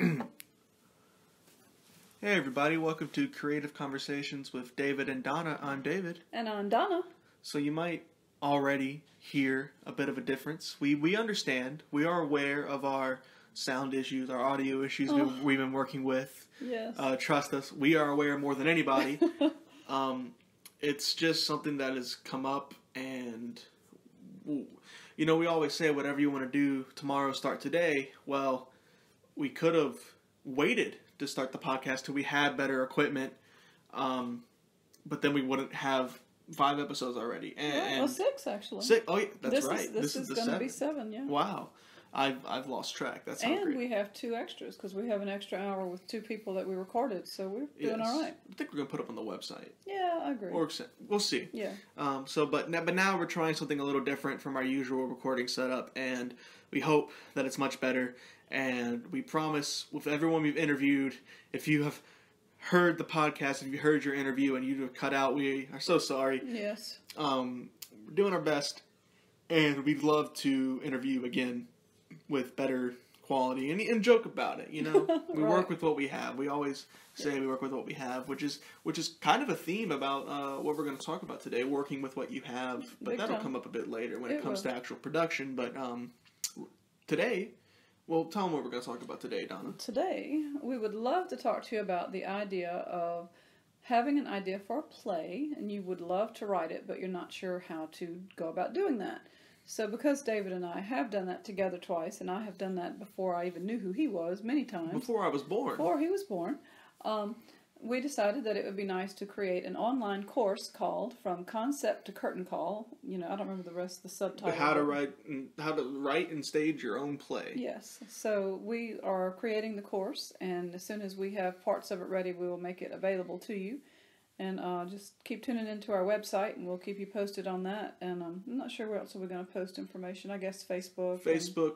Hey everybody, welcome to Creative Conversations with David and Donna. I'm David. And I'm Donna. So you might already hear a bit of a difference. We understand. We are aware of our sound issues, our audio issues we've been working with. Yes. Trust us, we are aware more than anybody. It's just something that has come up, and you know, we always say whatever you want to do tomorrow, start today. Well, we could have waited to start the podcast till we had better equipment, but then we wouldn't have 5 episodes already. And 6 actually. 6. Oh, yeah, that's right. This is going to be 7. Yeah. Wow, I've lost track. That's and great. We have 2 extras because we have an extra hour with 2 people that we recorded, so we're doing all right. I think we're gonna put up on the website. Yeah, I agree. Or we'll see. Yeah. But now we're trying something a little different from our usual recording setup, and we hope that it's much better. And we promise, with everyone we've interviewed, if you have heard the podcast, if you heard your interview and you have cut out, we are so sorry. Yes. We're doing our best, and we'd love to interview again with better quality and joke about it. You know, we Right. work with what we have. We always say we work with what we have, which is kind of a theme about what we're going to talk about today. Working with what you have, but Big that'll time. come up a bit later when it It comes will. to actual production. But today. Well, tell them what we're going to talk about today, Donna. Today, we would love to talk to you about the idea of having an idea for a play, and you would love to write it, but you're not sure how to go about doing that. So because David and I have done that together twice, and I have done that before I even knew who he was many times. Before I was born. Before he was born. We decided that it would be nice to create an online course called From Concept to Curtain Call. You know, I don't remember the rest of the subtitle. How to write and stage your own play. Yes. So we are creating the course, and as soon as we have parts of it ready, we will make it available to you. And just keep tuning into our website, and we'll keep you posted on that. And I'm not sure where else we're going to post information. I guess Facebook.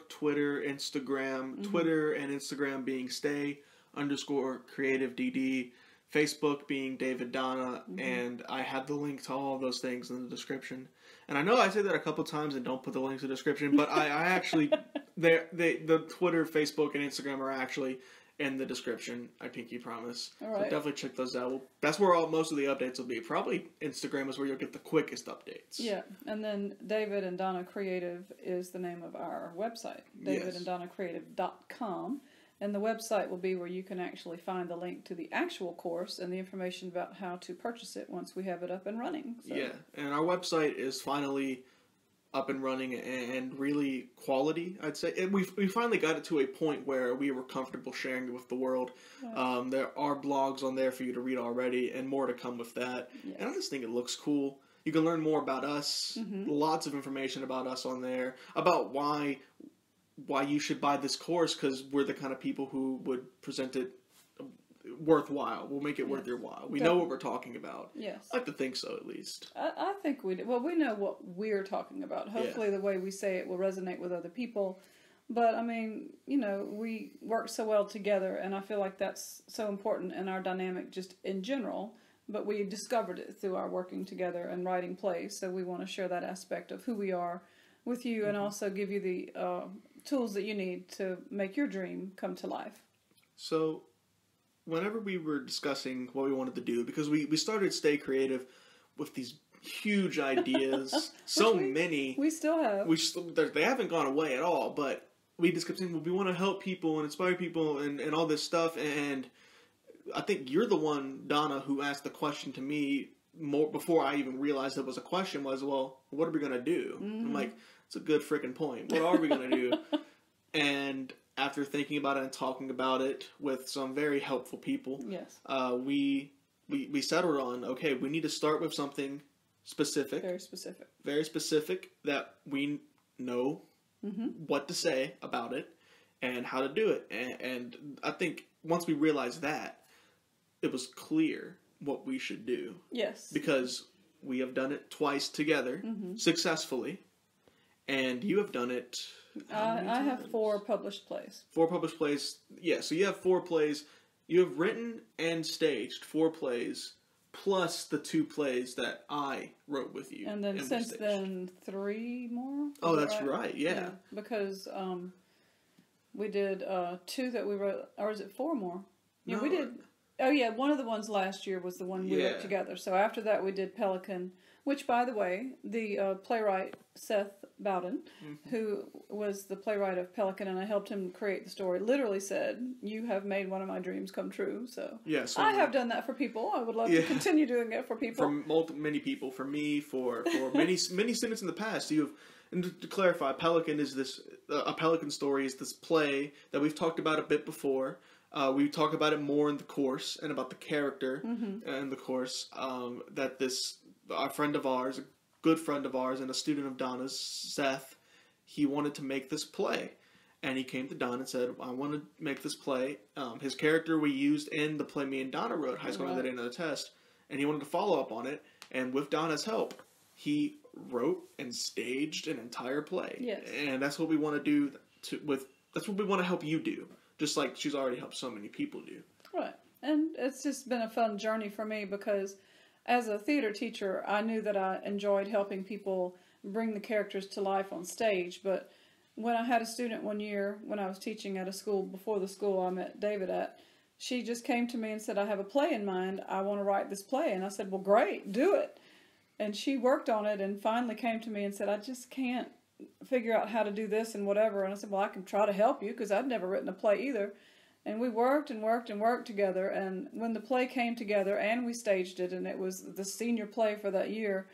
Twitter, Instagram. Mm-hmm. Twitter and Instagram being stay_creativeDD. Facebook being David Donna, and I have the link to all of those things in the description. And I know I say that a couple times and don't put the links in the description, but I actually, the Twitter, Facebook, and Instagram are actually in the description. I pinky promise. All right. So definitely check those out. That's where most of the updates will be. Probably Instagram is where you'll get the quickest updates. Yeah, and then David and Donna Creative is the name of our website. DavidandDonnaCreative.com. And the website will be where you can actually find the link to the actual course and the information about how to purchase it once we have it up and running. So. Yeah, and our website is finally up and running and really quality, I'd say. And we finally got it to a point where we were comfortable sharing it with the world. Yeah. There are blogs on there for you to read already, and more to come with that. Yes. And I just think it looks cool. You can learn more about us, lots of information about us on there, about why you should buy this course, because we're the kind of people who would present it worthwhile. We'll make it worth your while. We know what we're talking about. Yes. I like to think so, at least. I think we do. Well, we know what we're talking about. Hopefully the way we say it will resonate with other people. But, I mean, you know, we work so well together, and I feel like that's so important in our dynamic just in general. But we discovered it through our working together and writing plays, so we want to share that aspect of who we are with you and also give you the tools that you need to make your dream come to life. So, whenever we were discussing what we wanted to do, because we started Stay Creative with these huge ideas, many. We still have. They haven't gone away at all, but we just kept saying, well, we want to help people and inspire people and all this stuff, and I think you're the one, Donna, who asked the question to me more before I even realized it was a question, was, well, what are we going to do? I'm like, it's a good freaking point. What are we going to do? And after thinking about it and talking about it with some very helpful people, yes, we settled on, okay, we need to start with something specific. Very specific that we know what to say about it and how to do it. And I think once we realized that, it was clear what we should do. Yes. Because we have done it twice together, successfully, and you have done it... I have 4 published plays. 4 published plays. Yeah, so you have 4 plays. You have written and staged 4 plays, plus the 2 plays that I wrote with you. And then since then, 3 more? Oh, that's right, yeah. Because We did 2 that we wrote, or is it 4 more? Yeah, No. we did. Oh yeah, one of the ones last year was the one we wrote together. So after that, we did Pelican, which, by the way, the playwright Seth Bowden, who was the playwright of Pelican, and I helped him create the story, literally said, "You have made one of my dreams come true." So yes, I have done that for people. I would love to continue doing it for people. For many people, for me, for many students in the past. And to clarify, Pelican is this a Pelican story is this play that we've talked about a bit before. We talk about it more in the course and about the character in the course. That our friend of ours, a good friend of ours, and a student of Donna's, Seth, he wanted to make this play, and he came to Donna and said, "I want to make this play." His character we used in the play me and Donna wrote, Highschool on the Day Another Test, and he wanted to follow up on it. And with Donna's help, he wrote and staged an entire play. Yes. And that's what we want to do. That's what we want to help you do. Just like she's already helped so many people do. Right. And it's just been a fun journey for me because as a theater teacher, I knew that I enjoyed helping people bring the characters to life on stage. But when I had a student one year, when I was teaching at a school, before the school I met David at, she just came to me and said, "I have a play in mind. I want to write this play." And I said, "Well, great, do it." And she worked on it and finally came to me and said, "I just can't figure out how to do this and whatever." And I said, "Well, I can try to help you," because I'd never written a play either. And we worked and worked and worked together. And when the play came together and we staged it, and it was the senior play for that year,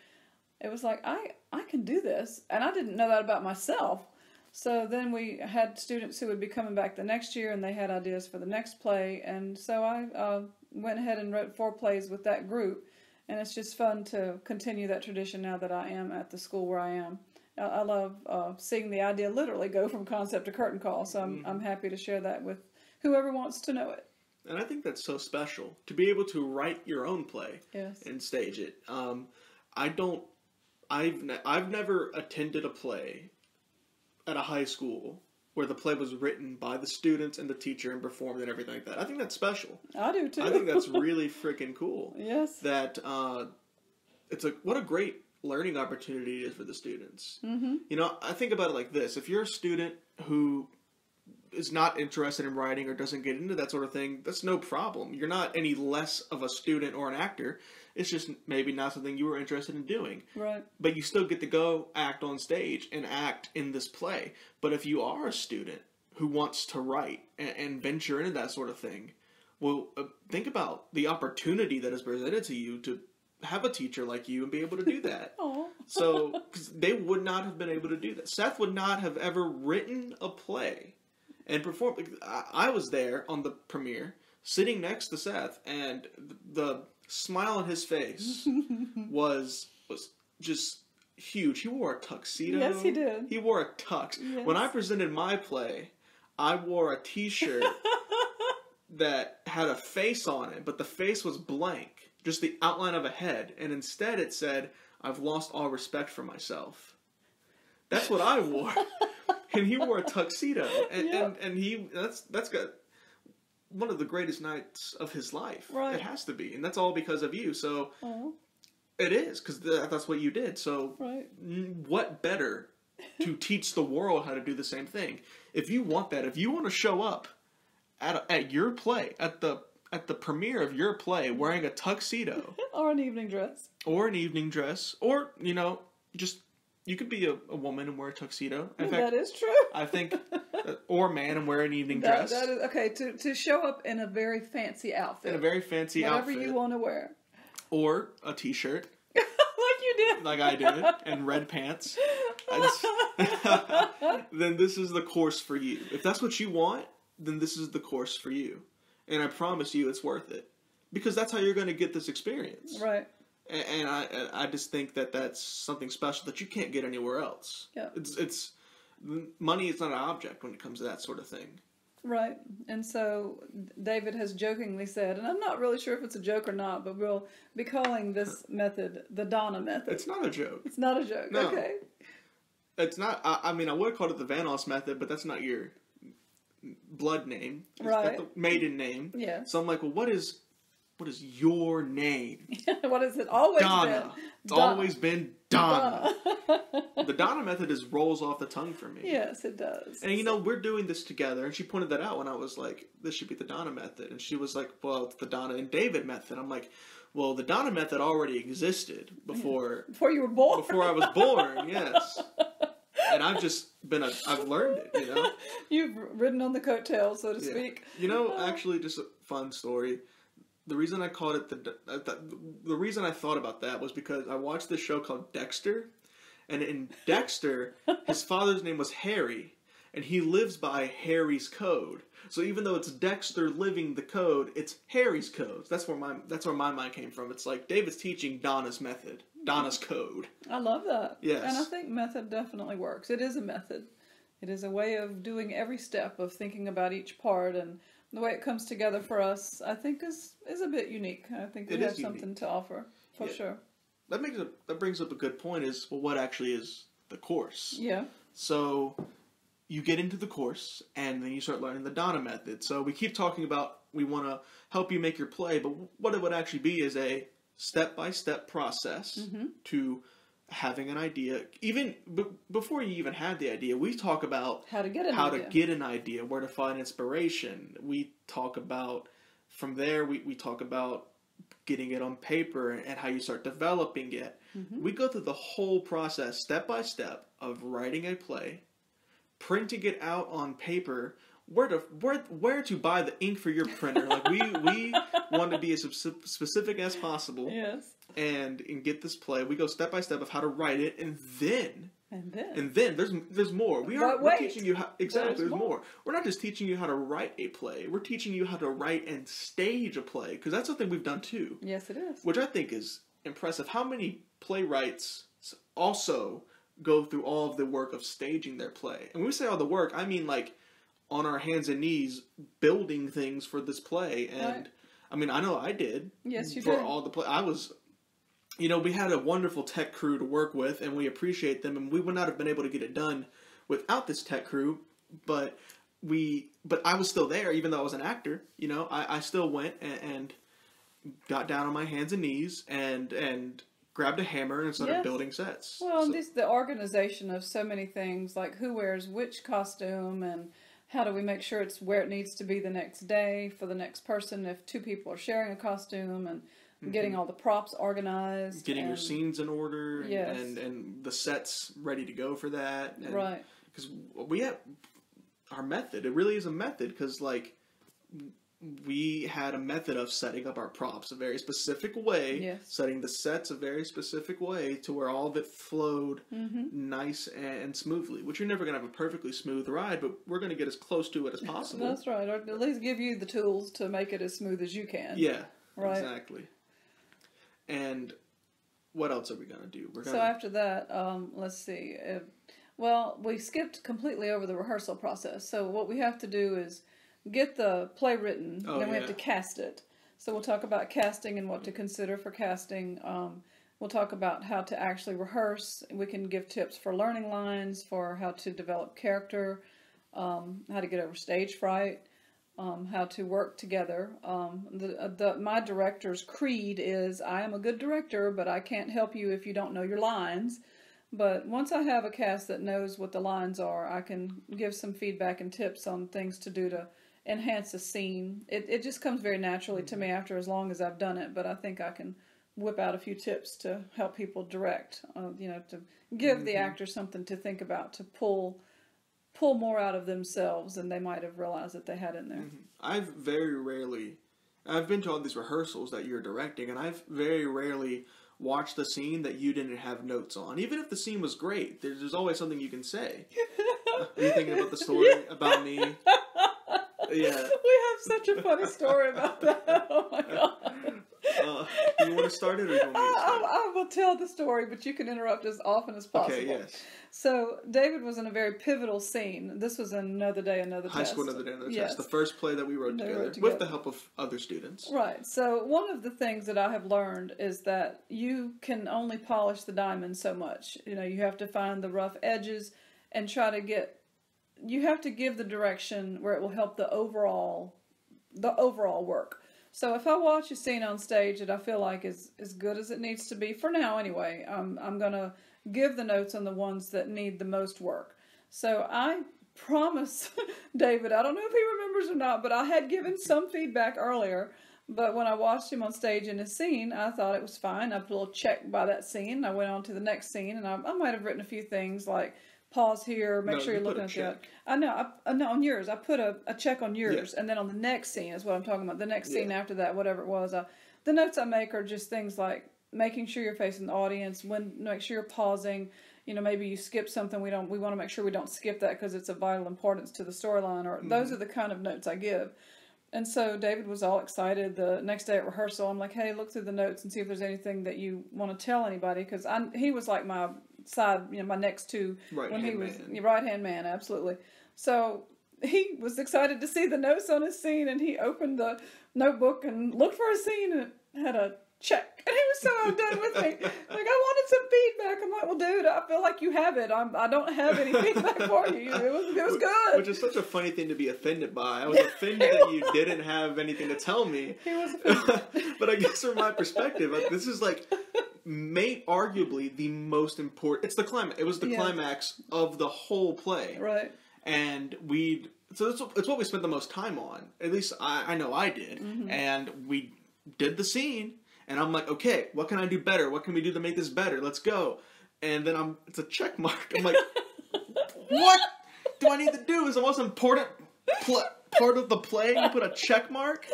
it was like, I can do this. And I didn't know that about myself. So then we had students who would be coming back the next year, and they had ideas for the next play. And so I went ahead and wrote 4 plays with that group. And it's just fun to continue that tradition now that I am at the school where I am. I love seeing the idea literally go from concept to curtain call. So I'm happy to share that with whoever wants to know it. And I think that's so special to be able to write your own play and stage it. I've never attended a play at a high school where the play was written by the students and the teacher and performed and everything like that. I think that's special. I do too. I think that's really freaking cool. Yes. That what a great learning opportunity it is for the students. Mm-hmm. You know, I think about it like this: if you're a student who is not interested in writing or doesn't get into that sort of thing, that's no problem. You're not any less of a student or an actor. It's just maybe not something you were interested in doing. Right. But you still get to go act on stage and act in this play. But if you are a student who wants to write and venture into that sort of thing, well, think about the opportunity that is presented to you to have a teacher like you and be able to do that. So, because they would not have been able to do that. Seth would not have ever written a play and performed. I was there on the premiere, sitting next to Seth, and the smile on his face was just huge. He wore a tuxedo. Yes, he did. He wore a tux. Yes. When I presented my play, I wore a t-shirt that had a face on it, but the face was blank, just the outline of a head, and instead it said, "I've lost all respect for myself." That's what I wore. And he wore a tuxedo, and that's got one of the greatest nights of his life. Right. It has to be, and that's all because of you. So it is, because that's what you did. So what better to teach the world how to do the same thing? If you want that, if you want to show up at your play, at the premiere of your play, wearing a tuxedo or an evening dress, or just. You could be a woman and wear a tuxedo. In fact, that is true. I think, or a man and wear an evening dress. That is, okay, to show up in a very fancy outfit. In a very fancy outfit. Whatever you want to wear. Or a t-shirt. Like you did. Like I did. And red pants. Then this is the course for you. If that's what you want, then this is the course for you. And I promise you it's worth it. Because that's how you're going to get this experience. Right. And I just think that that's something special that you can't get anywhere else. Yeah. It's money is not an object when it comes to that sort of thing. Right. And so David has jokingly said, and I'm not really sure if it's a joke or not, but we'll be calling this method the Donna method. It's not a joke. It's not a joke. No. Okay. It's not. I mean, I would have called it the Vanos method, but that's not your blood name. It's right. got the maiden name. Yeah. So I'm like, well, what is what is your name? What has it always Donna. been? It's always been Donna. The Donna method just rolls off the tongue for me. Yes, it does. And, you know, we're doing this together. And she pointed that out when I was like, this should be the Donna method. And she was like, well, it's the Donna and David method. I'm like, well, the Donna method already existed before you were born. Before I was born, yes. And I've just I've learned it, you know. You've ridden on the coattails, so to speak. You know, actually, just a fun story. The reason I called it the reason I thought about that was because I watched this show called Dexter, and in Dexter, his father's name was Harry, and he lives by Harry's code. So even though it's Dexter living the code, it's Harry's code. That's where my mind came from. It's like David's teaching Donna's method, Donna's code. I love that. Yes. And I think method definitely works. It is a method. It is a way of doing every step of thinking about each part, and the way it comes together for us, I think, is a bit unique. I think we have something to offer, for sure. That brings up a good point is, well, what actually is the course? Yeah. So you get into the course, and then you start learning the Donna method. So we keep talking about we want to help you make your play, but what it would actually be is a step-by-step process to having an idea. Even before you even had the idea, we talk about how to get an idea, where to find inspiration. We talk about, from there, we talk about getting it on paper and how you start developing it. We go through the whole process, step by step, of writing a play, printing it out on paper, where to buy the ink for your printer. Like we want to be as specific as possible. Yes. And get this play. We go step by step of how to write it, and then there's more. We're teaching you how there's more. We're not just teaching you how to write a play. We're teaching you how to write and stage a play, because that's something we've done too. Yes, it is. Which I think is impressive. How many playwrights also go through all of the work of staging their play? And when we say all the work, I mean like on our hands and knees building things for this play. And right. I mean, I know I did. Yes, you did. For all the play. I was, you know, we had a wonderful tech crew to work with, and we appreciate them, and we would not have been able to get it done without this tech crew, but I was still there, even though I was an actor. You know, I still went and got down on my hands and knees and grabbed a hammer and started building sets. Well, and the organization of so many things, like who wears which costume, and how do we make sure it's where it needs to be the next day for the next person if two people are sharing a costume, and getting all the props organized. Getting your scenes in order, yes. and the sets ready to go for that. And, right. Because we have our method. It really is a method, because, like, we had a method of setting up our props a very specific way, setting the sets a very specific way to where all of it flowed nice and smoothly, which you're never going to have a perfectly smooth ride, but we're going to get as close to it as possible. That's right. Or at least give you the tools to make it as smooth as you can. Yeah, right. Exactly. And what else are we going to do? So after that, let's see. Well, we skipped completely over the rehearsal process. So what we have to do is get the play written, then we have to cast it. So we'll talk about casting and what to consider for casting. We'll talk about how to actually rehearse. We can give tips for learning lines, for how to develop character, how to get over stage fright, how to work together. My director's creed is, I am a good director, but I can't help you if you don't know your lines. But once I have a cast that knows what the lines are, I can give some feedback and tips on things to do to enhance a scene. It just comes very naturally to me after as long as I've done it, but I think I can whip out a few tips to help people direct, to give the actor something to think about, to pull more out of themselves than they might have realized that they had in there. I've been to all these rehearsals that you're directing, and I've very rarely watched a scene that you didn't have notes on. Even if the scene was great, there's always something you can say. Are you thinking about the story about me? Yeah. We have such a funny story about that. Oh my God. You want to start it, or you want me to start? I will tell the story, but you can interrupt as often as possible. Okay, yes. So David was in a very pivotal scene. This was in Another Day, Another Test. Highschool, Another Day, Another Test. The first play that we wrote together with the help of other students. Right. So one of the things that I have learned is that you can only polish the diamond so much. You have to find the rough edges and try to you have to give the direction where it will help the overall work. So if I watch a scene on stage that I feel like is as good as it needs to be, for now anyway, I'm going to give the notes on the ones that need the most work. So I promise David, I don't know if he remembers or not, but I had given some feedback earlier. But when I watched him on stage in a scene, I thought it was fine. I put a little check by that scene. I went on to the next scene, and I might have written a few things like, pause here, make sure you're looking at that. I know, on yours. I put a check on yours, and then on the next scene is what I'm talking about. The next scene after that, whatever it was. The notes I make are just things like making sure you're facing the audience, make sure you're pausing. Maybe you skip something. We want to make sure we don't skip that because it's of vital importance to the storyline. Or those are the kind of notes I give. And so David was all excited. The next day at rehearsal, I'm like, hey, look through the notes and see if there's anything that you want to tell anybody. Because he was like my side, my next two. Right-hand man, absolutely. So he was excited to see the notes on his scene, and he opened the notebook and looked for a scene, and it had a check. And he was so done with me. Like, I wanted some feedback. I'm like, well, dude, I feel like you have it. I don't have any feedback for you. It was good. Which is such a funny thing to be offended by. I was offended that you didn't have anything to tell me. He was offended. But I guess from my perspective, this is like arguably the most important. It's the climax. It was the climax of the whole play. Right. And so it's what we spent the most time on. At least I know I did. Mm-hmm. And we did the scene. And I'm like, okay, what can I do better? What can we do to make this better? Let's go. And then it's a check mark. I'm like, what do I need to do? Is the most important part of the play to put a check mark?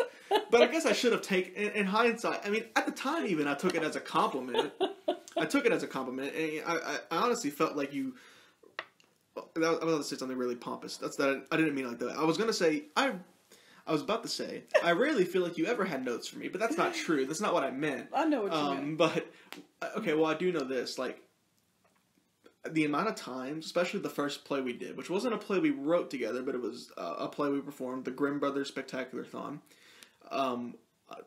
But I guess I should have taken, in hindsight, I mean, at the time even, I took it as a compliment. And I honestly felt like you, I was about to say something really pompous. I didn't mean it like that. I was going to say, I was about to say, I rarely feel like you ever had notes for me, but that's not true. That's not what I meant. I know what you meant. But, okay, well, I do know this. Like, the amount of times, especially the first play we did, which wasn't a play we wrote together, but it was a play we performed, the Grimm Brothers Spectacular-thon. I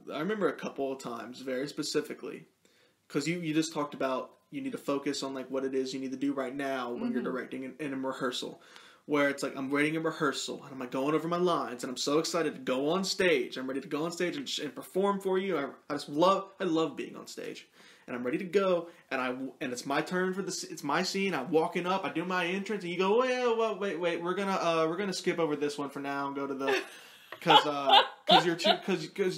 remember a couple of times, very specifically, because you just talked about you need to focus on, like, what it is you need to do right now when you're directing in a rehearsal. Where it's like, I'm writing a rehearsal, and I'm like going over my lines, and I'm so excited to go on stage. I'm ready to go on stage and perform for you. I love being on stage. And I'm ready to go, and it's my turn it's my scene. I'm walking up, I do my entrance, and you go, wait, we're gonna skip over this one for now and go to the, cause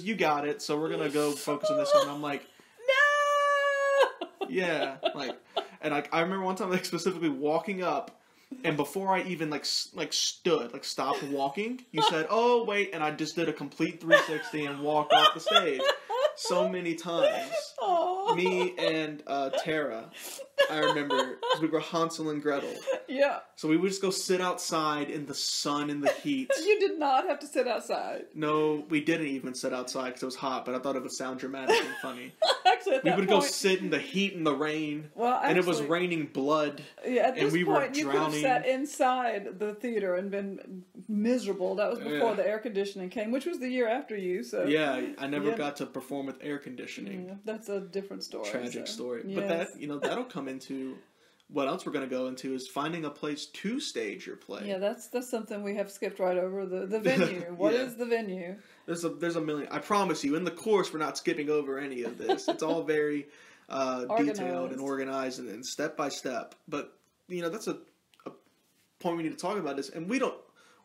you got it, so we're gonna go focus on this one. And I'm like, no! Yeah, like, and I remember one time, like, specifically walking up, and before I even stopped walking, you said, "Oh wait," and I just did a complete 360 and walked off the stage. So many times, me and Tara, I remember, we were Hansel and Gretel. Yeah. So we would just go sit outside in the sun and the heat. You did not have to sit outside. No, we didn't even sit outside because it was hot, but I thought it would sound dramatic and funny. Actually, at that we would go sit in the heat and the rain, and it was raining blood. Yeah, at this point, you could have sat inside the theater and been miserable. That was before the air conditioning came, which was the year after you. So yeah, I never got to perform with air conditioning. Yeah, that's a different story. Tragic story. Yes. But that'll come into what else we're going to go into is finding a place to stage your play. Yeah, that's something we have skipped right over, the venue. What is the venue? There's a million. I promise you, in the course, we're not skipping over any of this. It's all very detailed and organized and step by step. But that's a point we need to talk about this. And we don't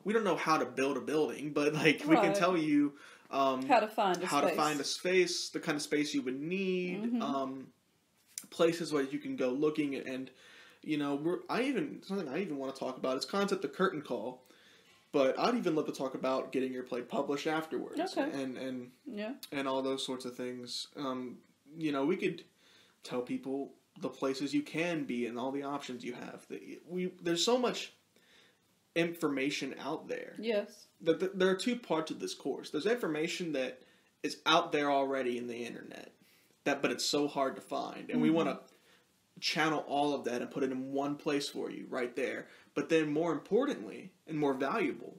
know how to build a building, but we can tell you how to find a space, the kind of space you would need, places where you can go looking and. Something I even want to talk about is concept of curtain call, but I'd even love to talk about getting your play published afterwards, and all those sorts of things. We could tell people the places you can be and all the options you have. There's so much information out there. Yes. There are two parts of this course. There's information that is out there already in the internet, but it's so hard to find, and we want to channel all of that and put it in one place for you right there. But then more importantly and more valuable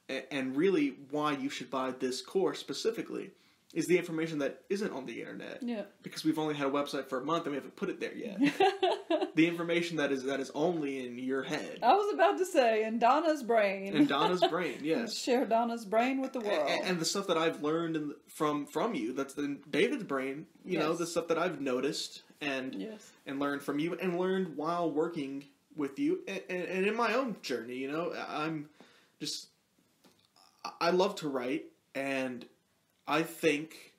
and really why you should buy this course specifically is the information that isn't on the internet. Yeah. Because we've only had a website for a month and we haven't put it there yet. The information that is only in your head. I was about to say, in Donna's brain. In Donna's brain, yes. Share Donna's brain with the world. And the stuff that I've learned from you, that's in David's brain, you know, the stuff that I've noticed and learned from you and learned while working with you and in my own journey, you know. I love to write, and I think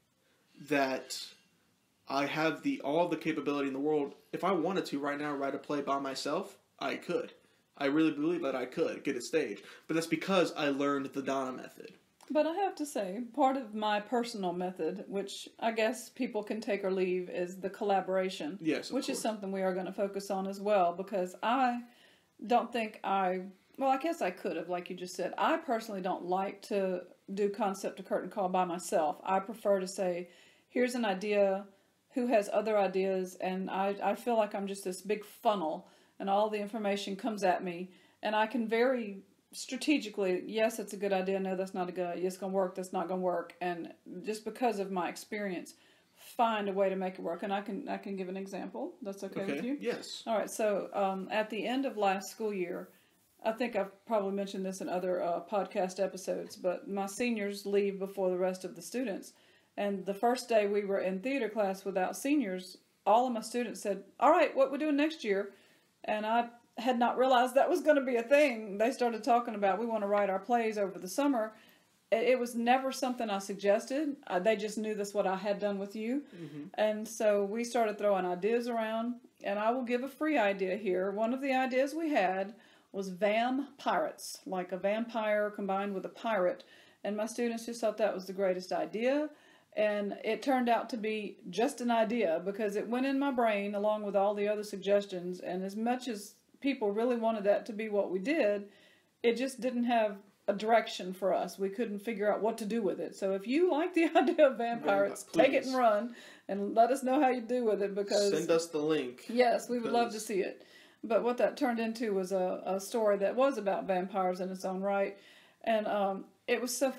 that I have all the capability in the world. If I wanted to right now write a play by myself, I could. I really believe that I could get it staged. But that's because I learned the Donna method. But I have to say, part of my personal method, which I guess people can take or leave, is the collaboration. Yes, of which course. Is something we are going to focus on as well, because I don't think I guess I could have, like you just said. I personally don't like to do concept to curtain call by myself. I prefer to say, here's an idea, who has other ideas, and I feel like I'm just this big funnel, and all the information comes at me, and I can very strategically, yes, it's a good idea, no, that's not a good idea, it's going to work, that's not going to work, and just because of my experience, find a way to make it work. And I can give an example. That's okay with you? Yes. All right, so at the end of last school year, I think I've probably mentioned this in other podcast episodes, but my seniors leave before the rest of the students. And the first day we were in theater class without seniors, all of my students said, all right, what we're doing next year? And I had not realized that was going to be a thing. They started talking about, we want to write our plays over the summer. It was never something I suggested. They just knew that's what I had done with you. Mm-hmm. And so we started throwing ideas around. And I will give a free idea here. One of the ideas we had was vampirates, like a vampire combined with a pirate. And my students just thought that was the greatest idea. And it turned out to be just an idea because it went in my brain along with all the other suggestions. And as much as people really wanted that to be what we did, it just didn't have a direction for us. We couldn't figure out what to do with it. So if you like the idea of vampires, take it and run and let us know how you do with it, because send us the link. Yes, we would love to see it. But what that turned into was a story that was about vampires in its own right. And it was so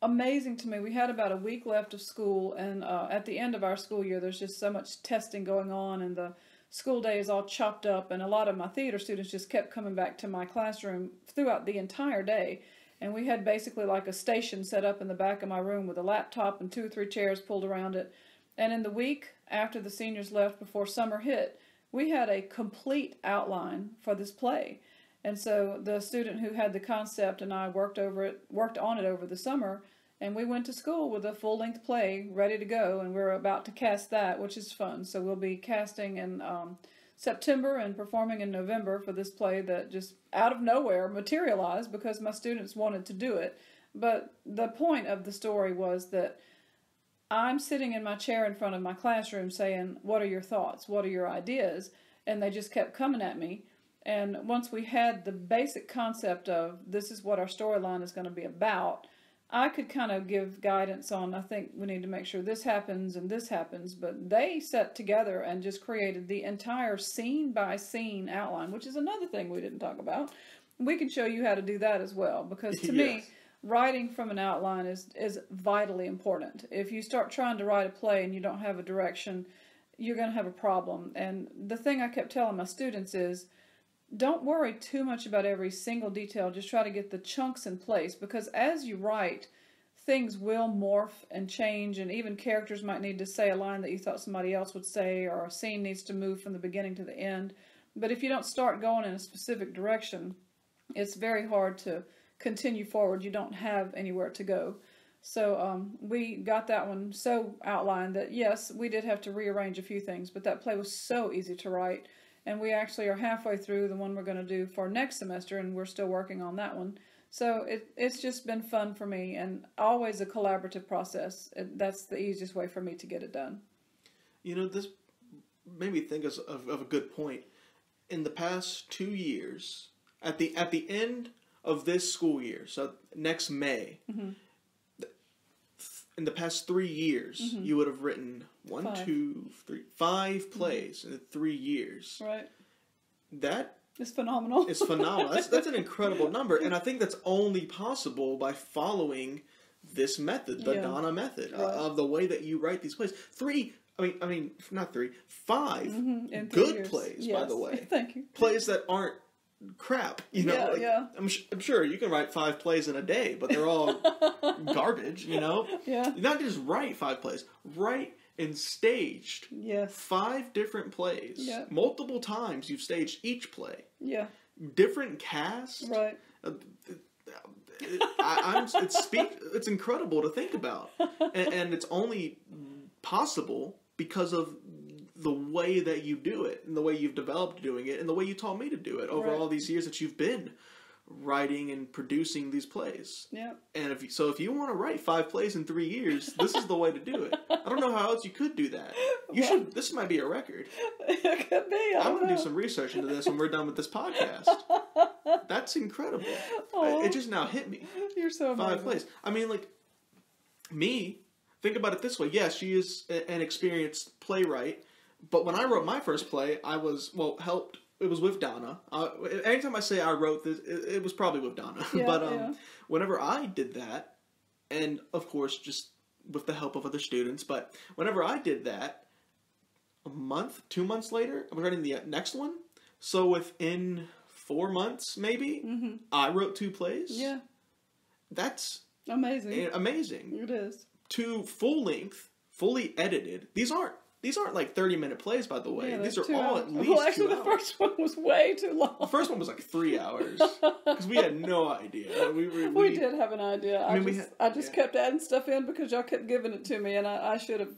amazing to me. We had about a week left of school, and at the end of our school year, there's just so much testing going on, and the school day is all chopped up, and a lot of my theater students just kept coming back to my classroom throughout the entire day. And we had basically like a station set up in the back of my room with a laptop and 2 or 3 chairs pulled around it. And in the week after the seniors left before summer hit, we had a complete outline for this play. And so the student who had the concept and I worked on it over the summer, and we went to school with a full-length play ready to go, and we're about to cast that, which is fun. So we'll be casting in September and performing in November for this play that just out of nowhere materialized because my students wanted to do it. But the point of the story was that I'm sitting in my chair in front of my classroom saying, what are your thoughts? What are your ideas? And they just kept coming at me. And once we had the basic concept of this is what our storyline is going to be about, I could kind of give guidance on, I think we need to make sure this happens and this happens. But they sat together and just created the entire scene-by-scene outline, which is another thing we didn't talk about. We can show you how to do that as well, because to me, writing from an outline is vitally important. If you start trying to write a play and you don't have a direction, you're going to have a problem. And the thing I kept telling my students is, don't worry too much about every single detail. Just try to get the chunks in place, because as you write, things will morph and change, and even characters might need to say a line that you thought somebody else would say, or a scene needs to move from the beginning to the end. But if you don't start going in a specific direction, it's very hard to continue forward. You don't have anywhere to go. So we got that one so outlined that, yes, we did have to rearrange a few things, but that play was so easy to write. And we actually are halfway through the one we're going to do for next semester, and we're still working on that one. So it's just been fun for me, and always a collaborative process. That's the easiest way for me to get it done. You know, this made me think of a good point. In the past 2 years, at the end of this school year, so next May, mm-hmm. In the past 3 years, mm-hmm. you would have written 5 plays in 3 years. Right. That is phenomenal. It's phenomenal. That's an incredible number, and I think that's only possible by following this method, the Donna method, of the way that you write these plays. 5 good plays, by the way. Thank you. Plays that aren't crap. I'm sure you can write 5 plays in a day, but they're all garbage, Yeah. Not just write 5 plays, write and staged 5 different plays. Yeah. Multiple times you've staged each play. Yeah. Different cast. Right. It's incredible to think about, and it's only possible because of the way that you do it, and the way you've developed doing it, and the way you taught me to do it over all these years that you've been writing and producing these plays. Yeah. And if you want to write 5 plays in 3 years, this is the way to do it. I don't know how else you could do that. This might be a record. It could be. I'm going to do some research into this when we're done with this podcast. That's incredible. It just now hit me. You're so amazing. 5 plays. I mean, like, me, think about it this way. Yes, she is an experienced playwright, but when I wrote my first play, I was, helped. It was with Donna. Anytime I say I wrote this, it was probably with Donna. Yeah, whenever I did that, and of course just with the help of other students, but whenever I did that, a month, 2 months later, I was writing the next one. So within 4 months, maybe, I wrote 2 plays. Yeah. That's amazing. Amazing. It is. 2 full length, fully edited. These aren't like 30-minute plays, by the way. Yeah, these are all at least 2 hours. Actually, the first one was way too long. The first one was like 3 hours because we had no idea. We did have an idea. I just kept adding stuff in because y'all kept giving it to me, and I should have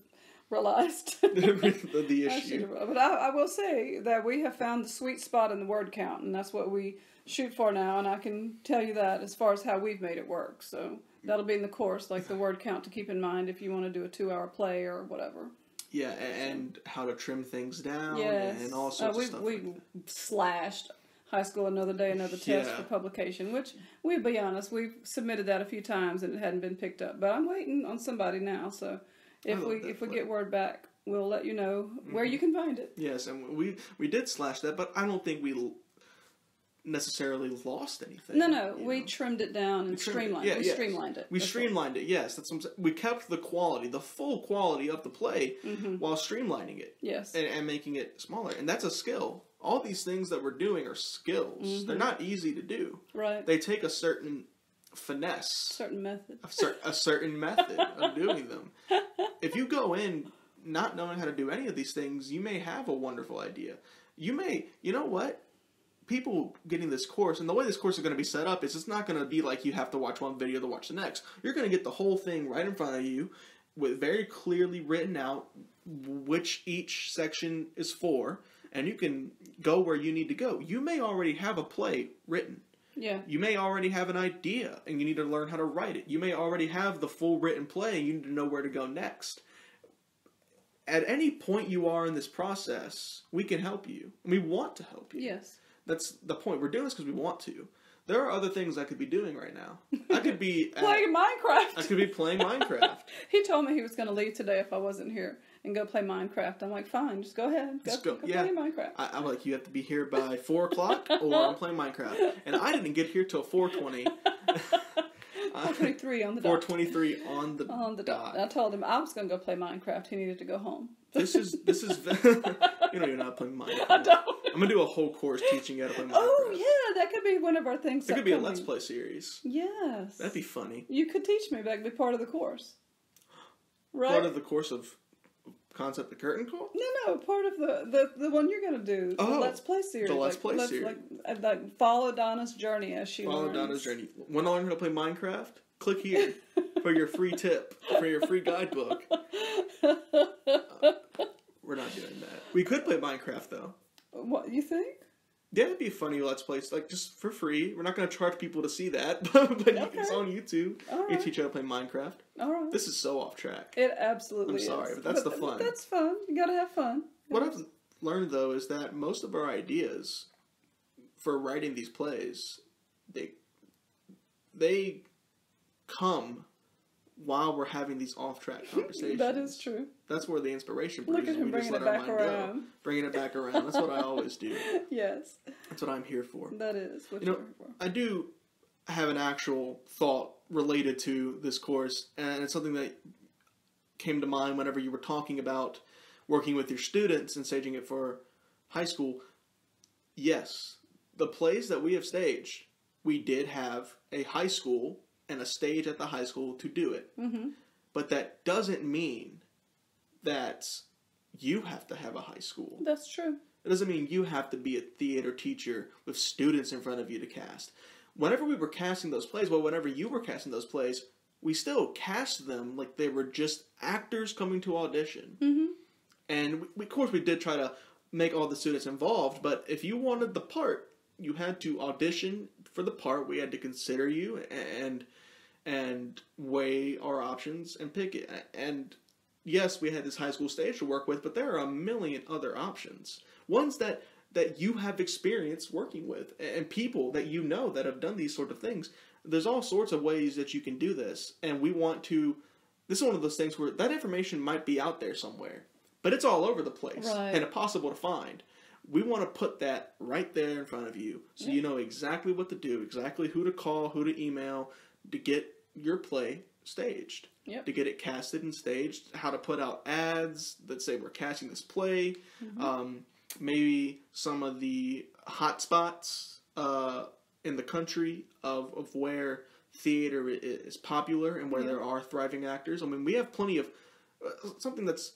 realized the issue. But I will say that we have found the sweet spot in the word count, and that's what we shoot for now. And I can tell you that as far as how we've made it work. So that'll be in the course, like the word count to keep in mind if you want to do a 2-hour play or whatever. Yeah, and how to trim things down and all sorts of stuff. We slashed Highschool Another Day, Another Test for publication, which, we'll be honest, we've submitted that a few times and it hadn't been picked up. But I'm waiting on somebody now, so if we get word back, we'll let you know where you can find it. Yes, and we did slash that, but I don't think we necessarily lost anything. No, we trimmed it down and streamlined it. Streamlined it. We streamlined it, yes. That's what I'm saying. We kept the quality, the full quality of the play while streamlining it. Yes. And making it smaller. And that's a skill. All these things that we're doing are skills. They're not easy to do. Right. They take a certain finesse. Certain method. A certain method of doing them. If you go in not knowing how to do any of these things, you may have a wonderful idea. You know what? People getting this course, and the way this course is going to be set up is it's not going to be like you have to watch one video to watch the next. You're going to get the whole thing right in front of you with very clearly written out which each section is for, and you can go where you need to go. You may already have a play written. Yeah. You may already have an idea, and you need to learn how to write it. You may already have the full written play, and you need to know where to go next. At any point you are in this process, we can help you. We want to help you. Yes. That's the point. We're doing this because we want to. There are other things I could be doing right now. I could be playing Minecraft. I could be playing Minecraft. He told me he was going to leave today if I wasn't here and go play Minecraft. I'm like, fine, just go ahead. Go play Minecraft. I'm like, you have to be here by 4 o'clock or I'm playing Minecraft. And I didn't get here till 4:20. 4:23 on the dot. 4:23 on the dot. I told him I was going to go play Minecraft. He needed to go home. This is you know you're not playing Minecraft. I don't. I'm gonna do a whole course teaching you how to play Minecraft. Oh yeah, that could be one of our things. It could be a Let's Play series. Yes. That'd be funny. You could teach me. That could be part of the course. Right. Part of the course of Concept the Curtain Call? No, part of the one you're going to do. The Let's Play series. The Let's Play series. Like follow Donna's journey as she learns. Follow Donna's journey. Want to learn how to play Minecraft? Click here for your free tip, for your free guidebook. We're not doing that. We could play Minecraft, though. What, you think? Yeah, it'd be a funny Let's Play, like, just for free. We're not going to charge people to see that, but it's on YouTube. Right. You teach how to play Minecraft. All right. This is so off track. It absolutely is. I'm sorry, but that's the fun. That's fun. You got to have fun. What I've learned, though, is that most of our ideas for writing these plays, they come while we're having these off-track conversations. That is true. That's where the inspiration brings. Look at him bringing it back around. Bringing it back around. That's what I always do. Yes. That's what I'm here for. That is what you're here for. have an actual thought related to this course, and it's something that came to mind whenever you were talking about working with your students and staging it for high school. Yes, the plays that we have staged, we did have a high school and a stage at the high school to do it. Mm-hmm. But that doesn't mean that you have to have a high school. That's true. It doesn't mean you have to be a theater teacher with students in front of you to cast. Whenever we were casting those plays, well, whenever you were casting those plays, we still cast them like they were just actors coming to audition. Mm-hmm. And of course we did try to make all the students involved, but if you wanted the part, you had to audition for the part. We had to consider you and weigh our options and pick it. And yes, we had this high school stage to work with, but there are a million other options. Ones that you have experience working with, and people that you know that have done these sort of things. There's all sorts of ways that you can do this, and we want to... This is one of those things where that information might be out there somewhere, but it's all over the place, right, and impossible to find. We want to put that right there in front of you, so you know exactly what to do, exactly who to call, who to email, to get your play staged, to get it casted and staged, how to put out ads that say we're casting this play, maybe some of the hot spots in the country of where theater is popular and where there are thriving actors. I mean, we have plenty of... something that's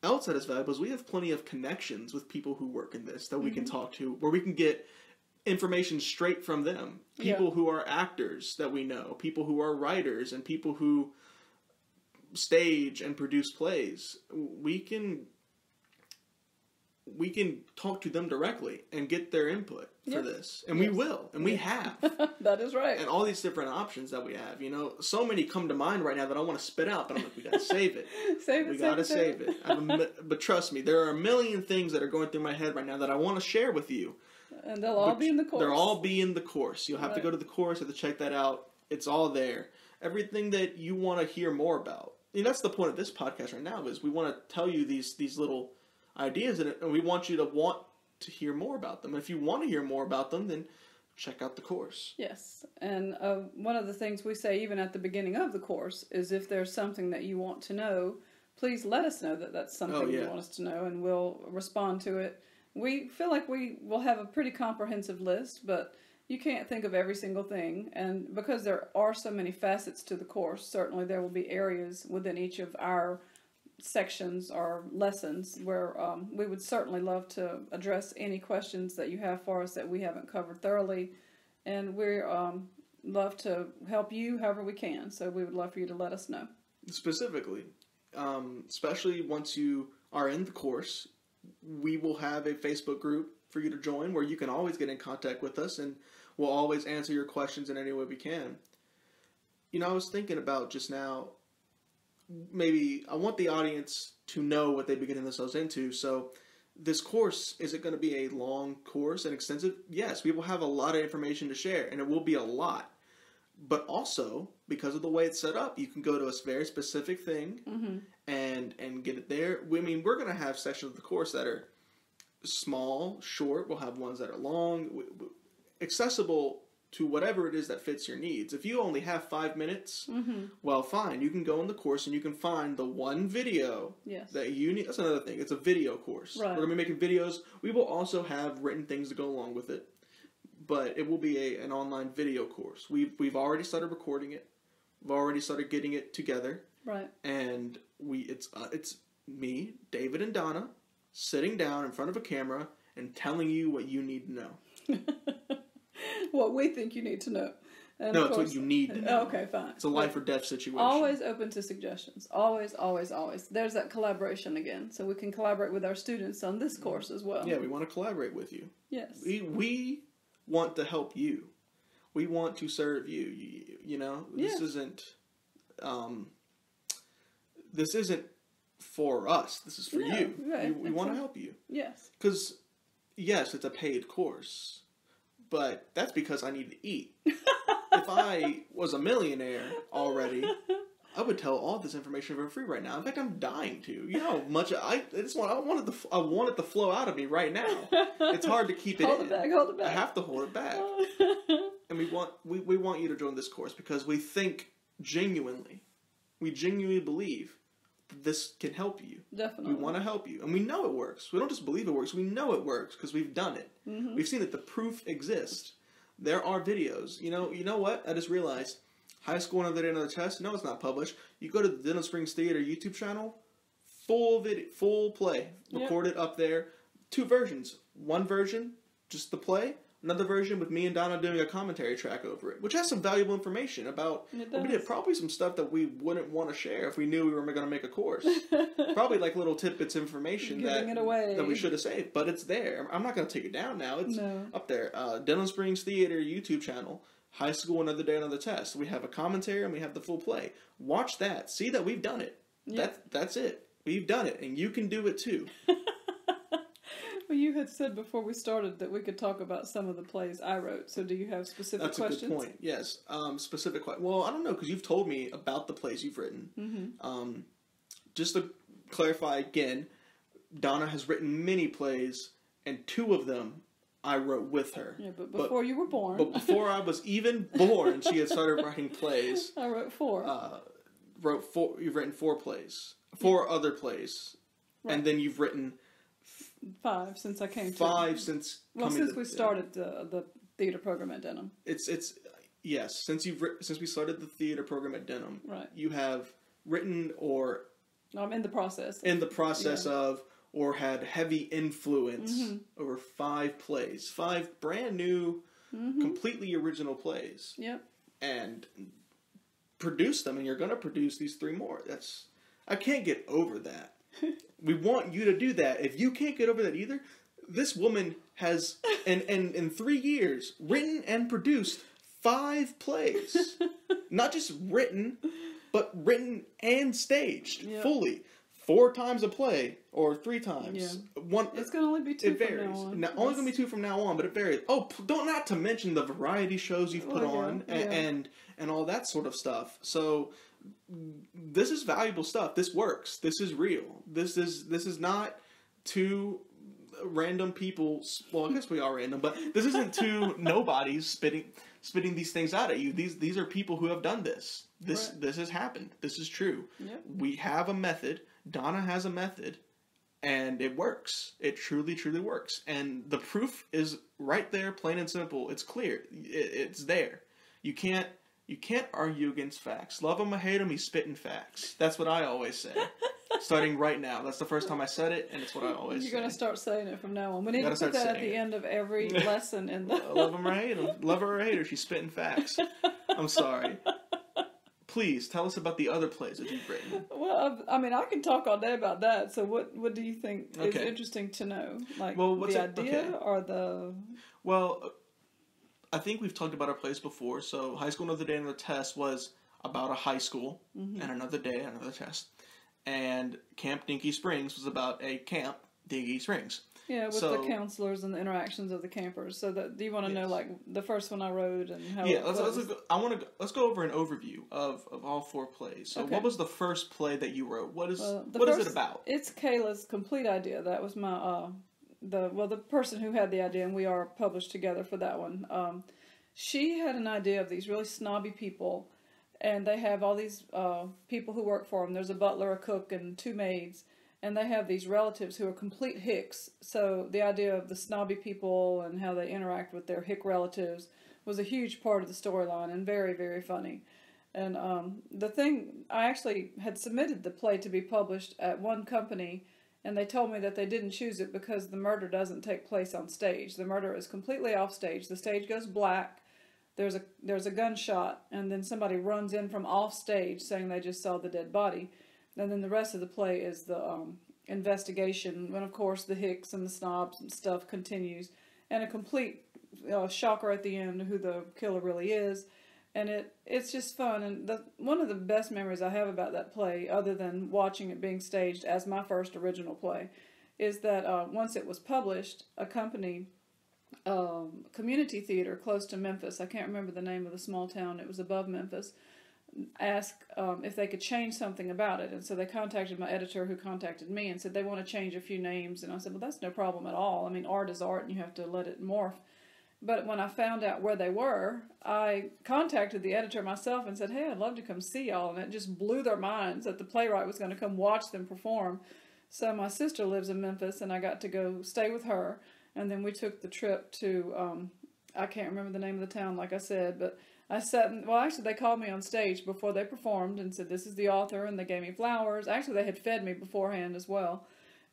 else that is valuable is we have plenty of connections with people who work in this that we can talk to, where we can get information straight from them. People who are actors that we know, people who are writers, and people who stage and produce plays. We can talk to them directly and get their input for this. And we will. And we have. That is right. And all these different options that we have. You know, so many come to mind right now that I want to spit out, but I'm like, we gotta save it. We gotta save it. But trust me, there are a million things that are going through my head right now that I want to share with you. And they'll all be in the course. They'll all be in the course. You'll have to go to the course, have to check that out. It's all there. Everything that you want to hear more about. And that's the point of this podcast right now, is we want to tell you these little ideas, and we want you to want to hear more about them. If you want to hear more about them, then check out the course. Yes, and one of the things we say even at the beginning of the course is if there's something that you want to know, please let us know that that's something you want us to know, and we'll respond to it. We feel like we will have a pretty comprehensive list, but you can't think of every single thing, and because there are so many facets to the course, certainly there will be areas within each of our sections or lessons where we would certainly love to address any questions that you have for us that we haven't covered thoroughly, and we love to help you however we can, so we would love for you to let us know. Specifically, especially once you are in the course, we will have a Facebook group for you to join where you can always get in contact with us, and we'll always answer your questions in any way we can. You know, I was thinking about just now, maybe I want the audience to know what they've been getting themselves into. So this course, is it going to be a long course and extensive? Yes, we will have a lot of information to share, and it will be a lot. But also, because of the way it's set up, you can go to a very specific thing and get it there. I mean, we're going to have sections of the course that are small, short. We'll have ones that are long, accessible to whatever it is that fits your needs. If you only have 5 minutes, well, fine. You can go in the course and you can find the one video that you need. That's another thing. It's a video course. Right. We're going to be making videos. We will also have written things to go along with it, but it will be an online video course. We've already started recording it. We've already started getting it together. Right. And it's me, David and Donna, sitting down in front of a camera and telling you what you need to know. What we think you need to know. And no, it's what you need to know. Okay, fine. It's a life or death situation. Always open to suggestions. Always, always, always. There's that collaboration again. So we can collaborate with our students on this course as well. Yeah, we want to collaborate with you. Yes. We want to help you. We want to serve you. You know, this isn't for us. This is for you. Right. We want to help you. Yes. Because, yes, it's a paid course, but that's because I need to eat. If I was a millionaire already, I would tell all this information for free right now. In fact, I'm dying to. You know how much I want it to flow out of me right now. It's hard to keep it in. Hold it back. I have to hold it back. And we want you to join this course because we think genuinely, we genuinely believe that this can help you. Definitely. We want to help you. And we know it works. We don't just believe it works. We know it works because we've done it. Mm-hmm. We've seen that the proof exists. There are videos. You know what? I just realized. High School, Another Day, Another Test. No, it's not published. You go to the Denham Springs Theater YouTube channel. Full play. Recorded up there. 2 versions. One version, just the play. Another version with me and Donna doing a commentary track over it, which has some valuable information about what we did. Probably some stuff that we wouldn't want to share if we knew we were going to make a course. Probably like little tidbits of information that we should have saved, but it's there. I'm not going to take it down now. It's up there. Denham Springs Theater YouTube channel. High School, Another Day, Another Test. We have a commentary and we have the full play. Watch that. See that we've done it. Yep. That's it. We've done it, and you can do it too. Well, you had said before we started that we could talk about some of the plays I wrote. So do you have specific questions? That's a good point. Yes. Specific questions. Well, I don't know, because you've told me about the plays you've written. Mm-hmm. Just to clarify again, Donna has written many plays, and 2 of them I wrote with her. Yeah, but before you were born. But before I was even born, she had started writing plays. I wrote 4. You've written 4 plays. 4 other plays. Right. And then you've written 5 since I came. 5 since. Since we started the theater program at Denham. Yes. Since we started the theater program at Denham, right? You have written or. I'm in the process. Of or had heavy influence over 5 plays, 5 brand new, completely original plays. Yep. And produce them, and you're going to produce these 3 more. I can't get over that. We want you to do that. If you can't get over that either, this woman has, in 3 years, written and produced 5 plays. Not just written, but written and staged fully. 4 times a play, or 3 times. Yeah. One. It's going to only be 2 it varies. from now on. Only going to be 2 from now on, but it varies. Oh, not to mention the variety shows you've put on, and all that sort of stuff. So this is valuable stuff. This works. This is real. This is not 2 random people. Well, I guess we are random, but this isn't 2 nobodies spitting these things out at you. These are people who have done this. This has happened. This is true. Yep. We have a method. Donna has a method, and it works. It truly, truly works. And the proof is right there, plain and simple. It's clear. It's there. You can't argue against facts. Love him or hate him, he's spitting facts. That's what I always say. Starting right now. That's the first time I said it, and it's what I always say. You're going to start saying it from now on. We need to put that at the end of every lesson. Love him or hate him. Love her or hate her, she's spitting facts. I'm sorry. Please, tell us about the other plays that you've written. Well, I can talk all day about that. So what do you think is interesting to know? Like, the idea or the... Well, I think we've talked about our plays before. So High School, Another Day, Another Test was about a high school, and another day, another test. And Camp Dinky Springs was about a camp, Dinky Springs. Yeah, with the counselors and the interactions of the campers. So do you want to know, like, the first one I wrote and how? Yeah, let's go over an overview of all 4 plays. So, what was the first play that you wrote? What is it about? It's Kayla's complete idea. That was my the person who had the idea, and we are published together for that one. She had an idea of these really snobby people, and they have all these people who work for them. There's a butler, a cook, and 2 maids. And they have these relatives who are complete hicks. So the idea of the snobby people and how they interact with their hick relatives was a huge part of the storyline and very, very funny. And I actually had submitted the play to be published at one company, and they told me that they didn't choose it because the murder doesn't take place on stage. The murder is completely off stage. The stage goes black. There's a gunshot, and then somebody runs in from off stage saying they just saw the dead body. And then the rest of the play is the investigation. And, of course, the hicks and the snobs and stuff continues. And a complete shocker at the end who the killer really is. And it's just fun. And one of the best memories I have about that play, other than watching it being staged as my first original play, is that once it was published, a company, community theater close to Memphis, I can't remember the name of the small town, it was above Memphis, asked if they could change something about it. And so they contacted my editor, who contacted me and said they want to change a few names. And I said, well, that's no problem at all. I mean, art is art and you have to let it morph. But when I found out where they were, I contacted the editor myself and said, hey, I'd love to come see y'all. And it just blew their minds that the playwright was going to come watch them perform. So my sister lives in Memphis, and I got to go stay with her. And then we took the trip to, I can't remember the name of the town, like I said, but I sat in, well, actually, they called me on stage before they performed and said, this is the author, and they gave me flowers. Actually, they had fed me beforehand as well.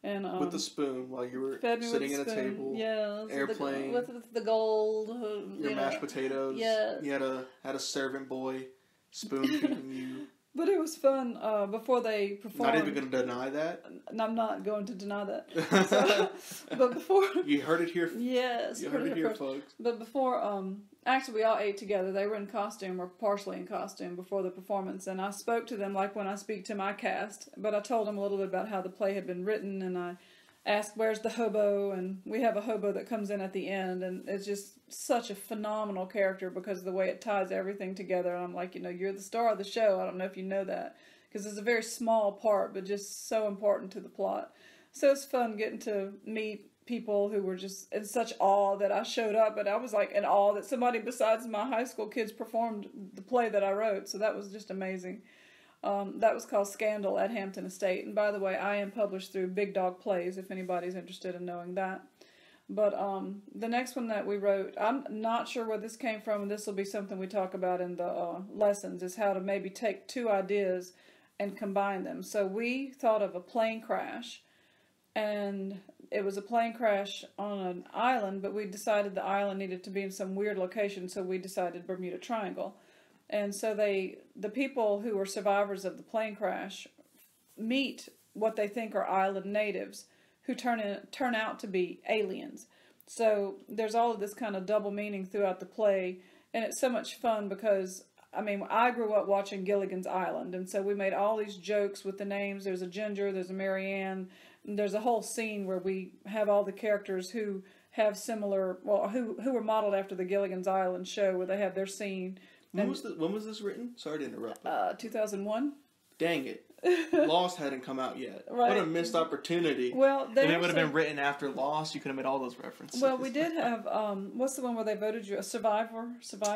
And with the spoon while you were sitting at a table. Yeah, airplane. With the gold. Your mashed potatoes. Yeah. You had a servant boy spoon feeding you. But it was fun before they performed. Not even going to deny that? I'm not going to deny that. So, but before... You heard it here. Yes. You heard it here, folks. But before... Actually, we all ate together. They were in costume, or partially in costume, before the performance. And I spoke to them like when I speak to my cast. But I told them a little bit about how the play had been written. And I asked, where's the hobo? And we have a hobo that comes in at the end. And it's just such a phenomenal character because of the way it ties everything together. And I'm like, you're the star of the show. I don't know if you know that. Because it's a very small part, but just so important to the plot. So it's fun getting to meet people who were just in such awe that I showed up, and I was like in awe that somebody besides my high school kids performed the play that I wrote. So that was just amazing. That was called Scandal at Hampton Estate. And by the way, I am published through Big Dog Plays if anybody's interested in knowing that. But the next one that we wrote, I'm not sure where this came from, and this will be something we talk about in the lessons, is how to maybe take two ideas and combine them. So we thought of a plane crash, and it was a plane crash on an island, but we decided the island needed to be in some weird location, so we decided Bermuda Triangle. And so the people who were survivors of the plane crash meet what they think are island natives who turn out to be aliens. So there's all of this kind of double meaning throughout the play, and it's so much fun because, I grew up watching Gilligan's Island, and so we made all these jokes with the names. There's a Ginger, there's a Marianne. There's a whole scene where we have all the characters who have similar, who were modeled after the Gilligan's Island show, where they have their scene. When was this written? Sorry to interrupt. 2001. Dang it. Lost hadn't come out yet. Right. What a missed opportunity. Well, if it would have been written after Lost, you could have made all those references. Well, we did have, what's the one where they voted you? A Survivor?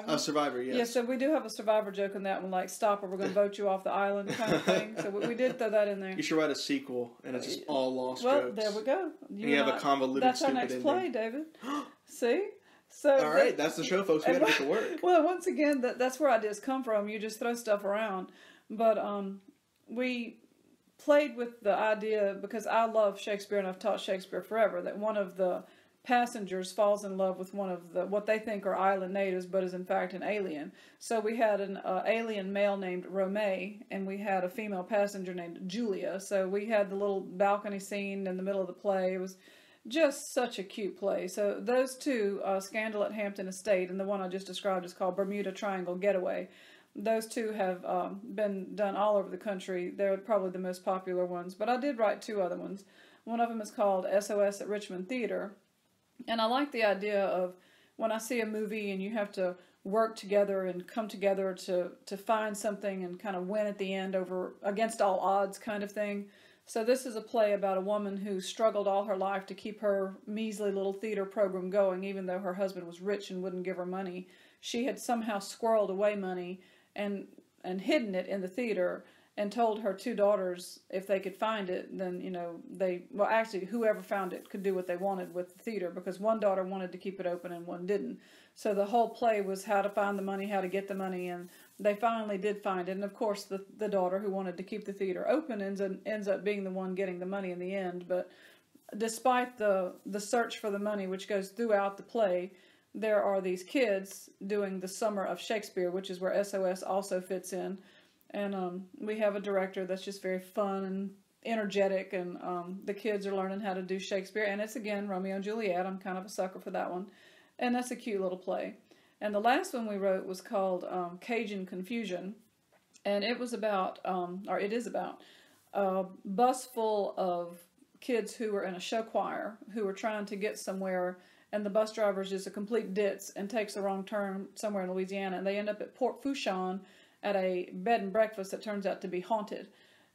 A Survivor, yes. Yeah, so we do have a Survivor joke in that one, like, stop or we're going to vote you off the island kind of thing. So we did throw that in there. You should write a sequel, and it's just all Lost jokes. jokes. Well, there we go. You have a convoluted, stupid ending. That's our next play, David. See? So all right, that's the show, folks. We got to get to work. Well, once again, that's where ideas come from. You just throw stuff around. But we played with the idea, because I love Shakespeare and I've taught Shakespeare forever, that one of the passengers falls in love with one of the what they think are island natives, but is in fact an alien. So we had an alien male named Romeo, and we had a female passenger named Julia. So we had the little balcony scene in the middle of the play. It was just such a cute play. So those two, Scandal at Hampton Estate, and the one I just described is called Bermuda Triangle Getaway. Those two have been done all over the country. They're probably the most popular ones. But I did write two other ones. One of them is called SOS at Richmond Theater. And I like the idea of when I see a movie and you have to work together and come together to find something and kind of win at the end over against all odds kind of thing. So this is a play about a woman who struggled all her life to keep her measly little theater program going, even though her husband was rich and wouldn't give her money. She had somehow squirreled away money and hidden it in the theater, and told her two daughters if they could find it, then, actually whoever found it could do what they wanted with the theater, because one daughter wanted to keep it open and one didn't. So the whole play was how to find the money, how to get the money, and they finally did find it. And of course the daughter who wanted to keep the theater open ends up being the one getting the money in the end. But despite the search for the money, which goes throughout the play, there are these kids doing the Summer of Shakespeare, which is where SOS also fits in. And we have a director that's just very fun and energetic, and the kids are learning how to do Shakespeare. And it's, again, Romeo and Juliet. I'm kind of a sucker for that one. And that's a cute little play. And the last one we wrote was called Cajun Confusion. And it was about, it is about, a bus full of kids who were in a show choir who were trying to get somewhere, and the bus driver is just a complete ditz and takes the wrong turn somewhere in Louisiana, and they end up at Port Fourchon at a bed and breakfast that turns out to be haunted.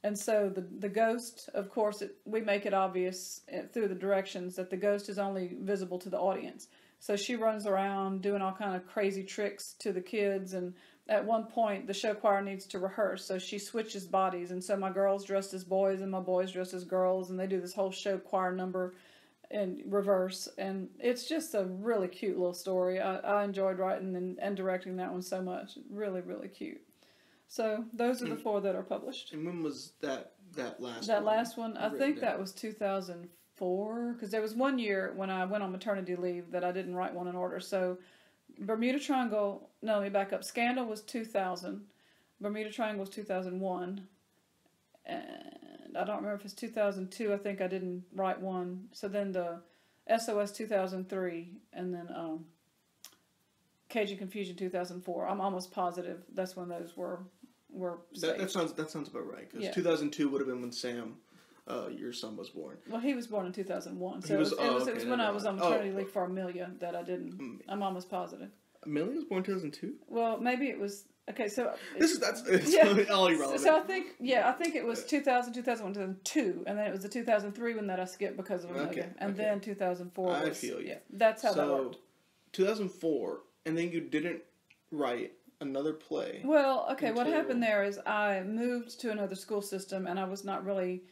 And so the ghost, of course, we make it obvious through the directions that the ghost is only visible to the audience. So she runs around doing all kind of crazy tricks to the kids, and at one point the show choir needs to rehearse, so she switches bodies, and so my girls dressed as boys and my boys dressed as girls, and they do this whole show choir number in reverse, and it's just a really cute little story. I enjoyed writing and directing that one so much. Really, really cute. So those are the 4 that are published. And when was that last That one? last one, I think that was 2004, because there was one year when I went on maternity leave that I didn't write one in order. So Bermuda Triangle, no, let me back up. Scandal was 2000. Bermuda Triangle was 2001. And I don't remember if it's 2002. I think I didn't write one. So then the SOS 2003, and then Cajun Confusion 2004. I'm almost positive that's when those were that sounds about right, because 2002 would have been when Sam, your son, was born. Well, he was born in 2001, so it was when I was on maternity leave for Amelia that I didn't. I'm almost positive. Amelia was born in 2002. Well, maybe it was. Okay, so that's all irrelevant. So I think it was 2000, 2001, 2002, and then it was the 2003 one that I skipped because of Amelia, and then 2004. I feel you. Yeah, that's how that worked. 2004, and then you didn't write another play. Well, okay, what happened there is I moved to another school system, and I was not really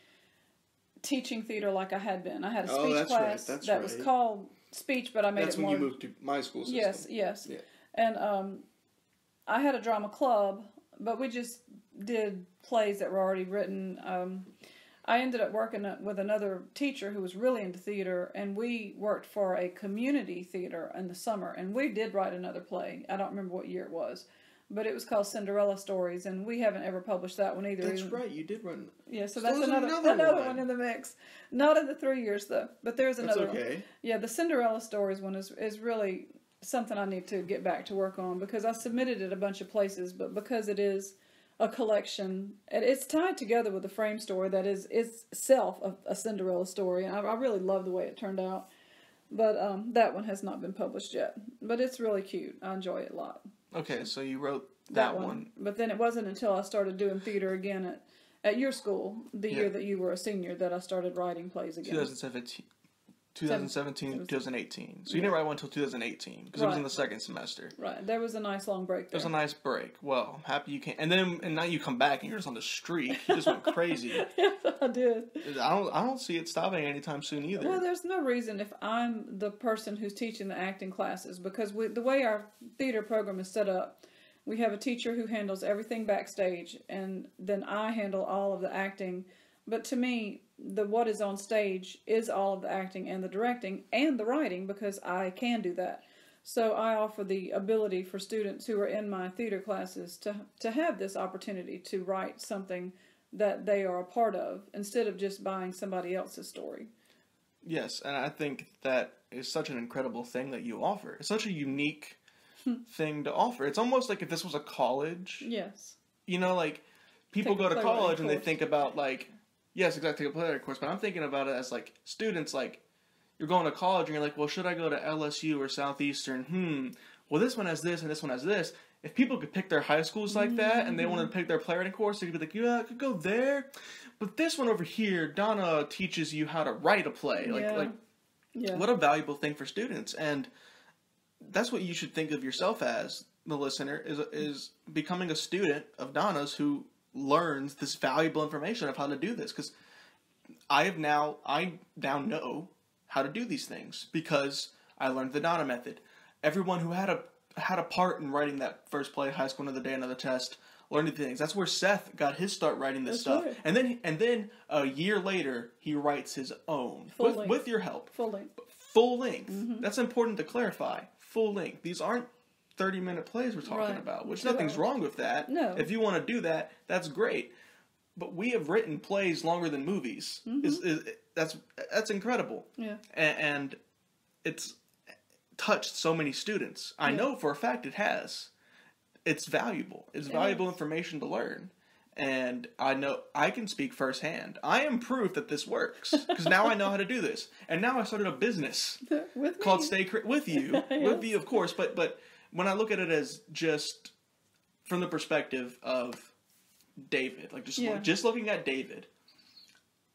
teaching theater like I had been. I had a speech class that was called speech, but I made it more. That's when you moved to my school system. Yes. Yeah. And I had a drama club, but we just did plays that were already written. I ended up working with another teacher who was really into theater, and we worked for a community theater in the summer, and we did write another play. I don't remember what year it was, but it was called Cinderella Stories, and we haven't ever published that one either. That's right, you did run. Yeah, so that's another one in the mix. Not in the 3 years though, but there's another one. Yeah, the Cinderella Stories one is really something I need to get back to work on, because I submitted it a bunch of places, but because it is a collection, and it's tied together with a frame story that is itself a Cinderella story, and I really love the way it turned out. But that one has not been published yet, but it's really cute. I enjoy it a lot. Okay, so you wrote that one. But then it wasn't until I started doing theater again at your school, the year that you were a senior, that I started writing plays again. 2017, 2018. So you didn't write one until 2018, because it was in the second semester. Right. There was a nice long break there. There was a nice break. Well, I'm happy you came. And now you come back and you're just on the streak. You just went crazy. Yeah, I did. I don't see it stopping anytime soon either. Well, there's no reason if I'm the person who's teaching the acting classes, because the way our theater program is set up, we have a teacher who handles everything backstage, and then I handle all of the acting. But to me, what is on stage is all of the acting and the directing and the writing, because I can do that. So I offer the ability for students who are in my theater classes to have this opportunity to write something that they are a part of, instead of just buying somebody else's story. Yes, and I think that is such an incredible thing that you offer. It's such a unique thing to offer. It's almost like if this was a college. Yes. You know, like, people go to college and they think about, like, yes, exactly, a playwriting course, but I'm thinking about it as, like, students, like, you're going to college and you're like, well, should I go to LSU or Southeastern? Well, this one has this and this one has this. If people could pick their high schools like that and they wanted to pick their playwriting course, they could be like, yeah, I could go there. But this one over here, Donna teaches you how to write a play. What a valuable thing for students. And that's what you should think of yourself as, the listener, is becoming a student of Donna's who learns this valuable information of how to do this. Because I now know how to do these things because I learned the Donna method. Everyone who had a part in writing that first play, High School, Another Day, Another Test, learned the things. That's where Seth got his start writing this stuff. Right. And then a year later, he writes his own with your help. Full length. Full length. Mm-hmm. That's important to clarify. Full length. These aren't 30-minute plays we're talking about, which nothing's wrong with that. No. If you want to do that, that's great. But we have written plays longer than movies. Mm-hmm. That's incredible. Yeah. And it's touched so many students. I know for a fact it has. It's valuable. It's valuable information to learn. And I know I can speak firsthand. I am proof that this works because now I know how to do this. And now I started a business called with you, with you, of course. But when I look at it as just from the perspective of David, like just looking at David,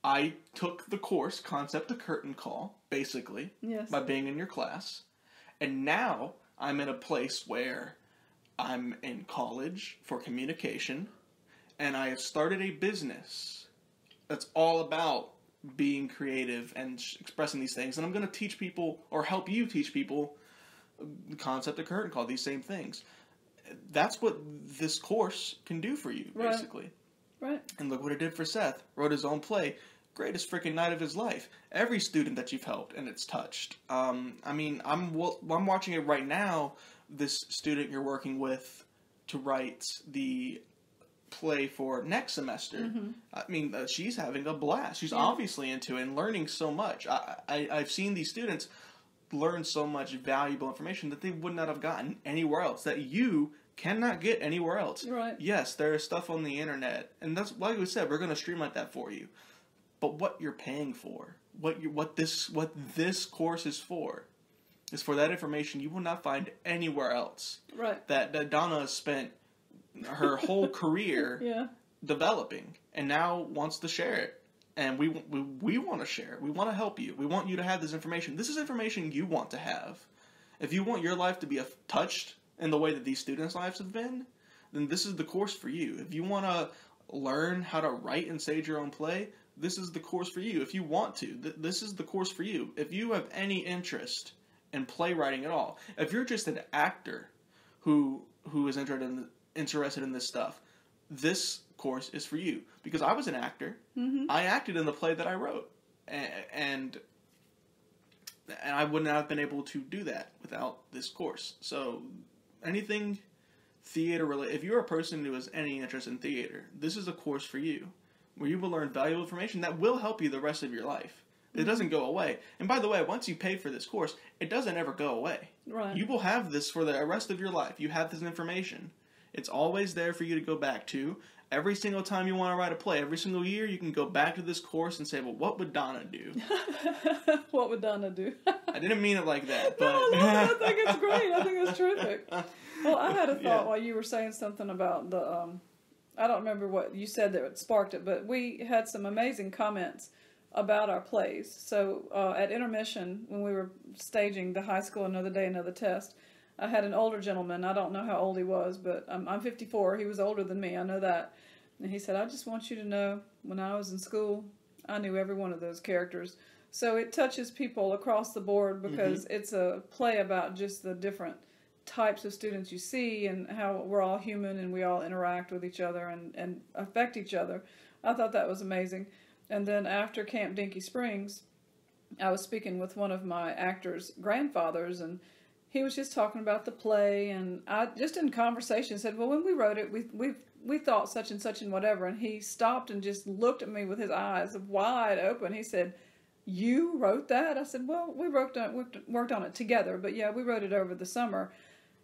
I took the course Concept to Curtain Call basically by being in your class, And now I'm in a place where I'm in college for communication, and I have started a business that's all about being creative and expressing these things. And I'm going to teach people, or help you teach people, the concept of curtain call, these same things. That's what this course can do for you, basically. Right. And look what it did for Seth. Wrote his own play. Greatest freaking night of his life. Every student that you've helped and it's touched. I mean, I'm watching it right now. This student you're working with to write the play for next semester. Mm-hmm. I mean, she's having a blast. She's obviously into it and learning so much. I've seen these students learn so much valuable information that they would not have gotten anywhere else, that you cannot get anywhere else. Right. Yes, there is stuff on the internet, and that's, like we said, we're going to streamline that for you. But what you're paying for, what this course is for that information you will not find anywhere else. Right. That Donna has spent her whole career developing, and now wants to share it. And we want to share it. We want to help you. We want you to have this information. This is information you want to have. If you want your life to be touched in the way that these students' lives have been, then this is the course for you. If you want to learn how to write and stage your own play, this is the course for you. If you want to, this is the course for you. If you have any interest in playwriting at all, if you're just an actor who is interested in this stuff, this course is for you. Because I was an actor. Mm-hmm. I acted in the play that I wrote. And I would not have been able to do that without this course. So anything theater related, if you're a person who has any interest in theater, this is a course for you, where you will learn valuable information that will help you the rest of your life. It doesn't go away. And by the way, once you pay for this course, it doesn't ever go away. Right. You will have this for the rest of your life. You have this information. It's always there for you to go back to. Every single time you want to write a play, every single year, you can go back to this course and say, well, what would Donna do? What would Donna do? I didn't mean it like that. But No, I think it's great. I think it's terrific. Well, I had a thought while you were saying something about the, I don't remember what you said that sparked it, but we had some amazing comments about our plays. So at intermission, when we were staging the Highschool Another Day, Another Test, I had an older gentleman. I don't know how old he was, but I'm 54. He was older than me. I know that. And he said, I just want you to know, when I was in school, I knew every one of those characters. So it touches people across the board because it's a play about just the different types of students you see and how we're all human and we all interact with each other and affect each other. I thought that was amazing. And then after Camp Dinky Springs, I was speaking with one of my actors' grandfathers, and he was just talking about the play, and I just in conversation said, well, when we wrote it, we thought such and whatever, and he stopped and just looked at me with his eyes wide open. He said, you wrote that? I said, well, we worked on it together, but yeah, we wrote it over the summer.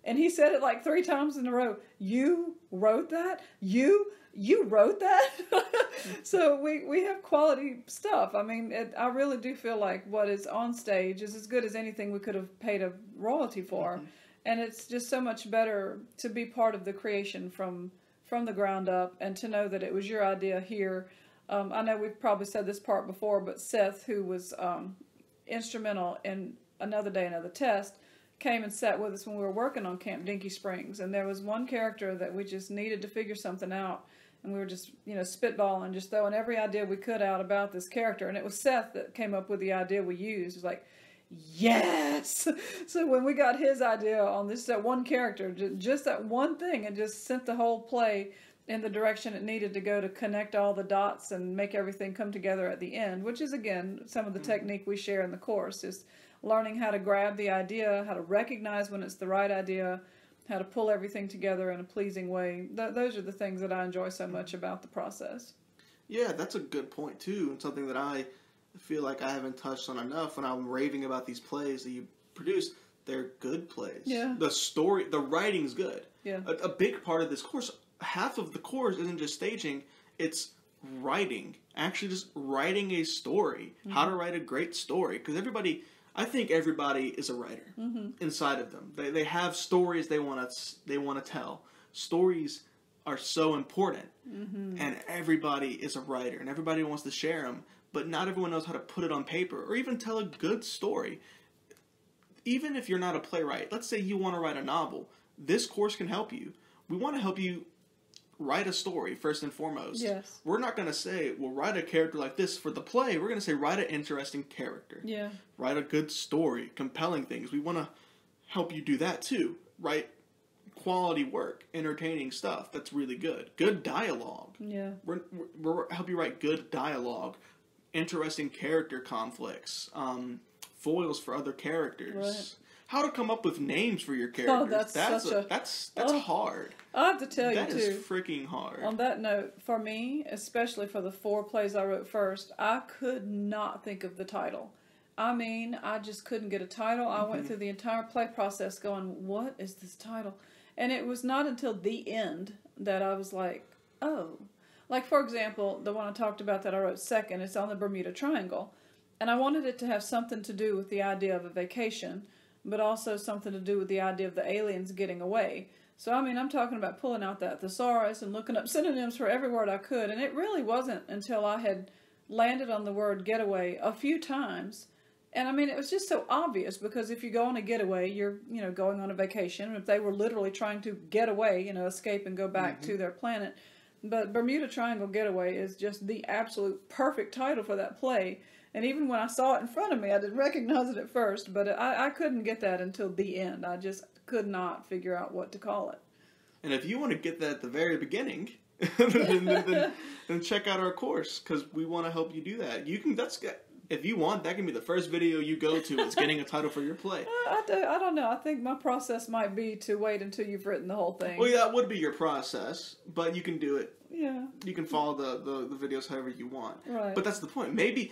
And he said it like 3 times in a row. You wrote that? You wrote that? So we have quality stuff. I mean, I really do feel like what is on stage is as good as anything we could have paid a royalty for. Mm-hmm. And it's just so much better to be part of the creation from the ground up and to know that it was your idea here. I know we've probably said this part before, but Seth, who was instrumental in Another Day, Another Test, came and sat with us when we were working on Camp Dinky Springs. And there was one character that we just needed to figure something out. And we were just, spitballing, just throwing every idea we could out about this character. And it was Seth that came up with the idea we used. It was like, yes! So when we got his idea on that one character, just that one thing, it just sent the whole play in the direction it needed to go to connect all the dots and make everything come together at the end, which is, again, some of the technique we share in the course, is learning how to grab the idea, how to recognize when it's the right idea, how to pull everything together in a pleasing way. Those are the things that I enjoy so much about the process. Yeah, that's a good point, too, and something that I feel like I haven't touched on enough when I'm raving about these plays that you produce. They're good plays. Yeah. The writing's good. Yeah. A big part of this course, half of the course isn't just staging, it's writing. Actually just writing a story. Mm-hmm. How to write a great story. Because I think everybody is a writer inside of them. They have stories they want to tell. Stories are so important, and everybody is a writer, and everybody wants to share them. But not everyone knows how to put it on paper or even tell a good story. even if you're not a playwright, let's say you want to write a novel, this course can help you. We want to help you write a story, first and foremost. Yes. We're not going to say, well, write a character like this for the play. We're going to say, write an interesting character. Yeah. Write a good story, compelling things. We want to help you do that, too. Write quality work, entertaining stuff that's really good. Good dialogue. Yeah. We're help you write good dialogue, interesting character conflicts, foils for other characters. Right. How to come up with names for your characters. That's hard. I have to tell you, too. That is freaking hard. On that note, for me, especially for the 4 plays I wrote first, I could not think of the title. I mean, I just couldn't get a title. I went through the entire play process going, what is this title? And it was not until the end that I was like, oh. Like, for example, the one I talked about that I wrote second, it's on the Bermuda Triangle. And I wanted it to have something to do with the idea of a vacation, but also something to do with the idea of the aliens getting away. So, I mean, I'm talking about pulling out that thesaurus and looking up synonyms for every word I could. And it really wasn't until I had landed on the word getaway a few times. And, I mean, it was just so obvious because if you go on a getaway, you're, going on a vacation. And if they were literally trying to get away, escape and go back to their planet. But Bermuda Triangle Getaway is just the absolute perfect title for that play. And even when I saw it in front of me, I didn't recognize it at first, but I couldn't get that until the end. I just could not figure out what to call it. And if you want to get that at the very beginning, then check out our course, because we want to help you do that. If you want, that can be the first video you go to. It's getting a title for your play. I don't know. I think my process might be to wait until you've written the whole thing. Well, yeah, that would be your process, but you can do it. Yeah. You can follow the videos however you want. Right. But that's the point. Maybe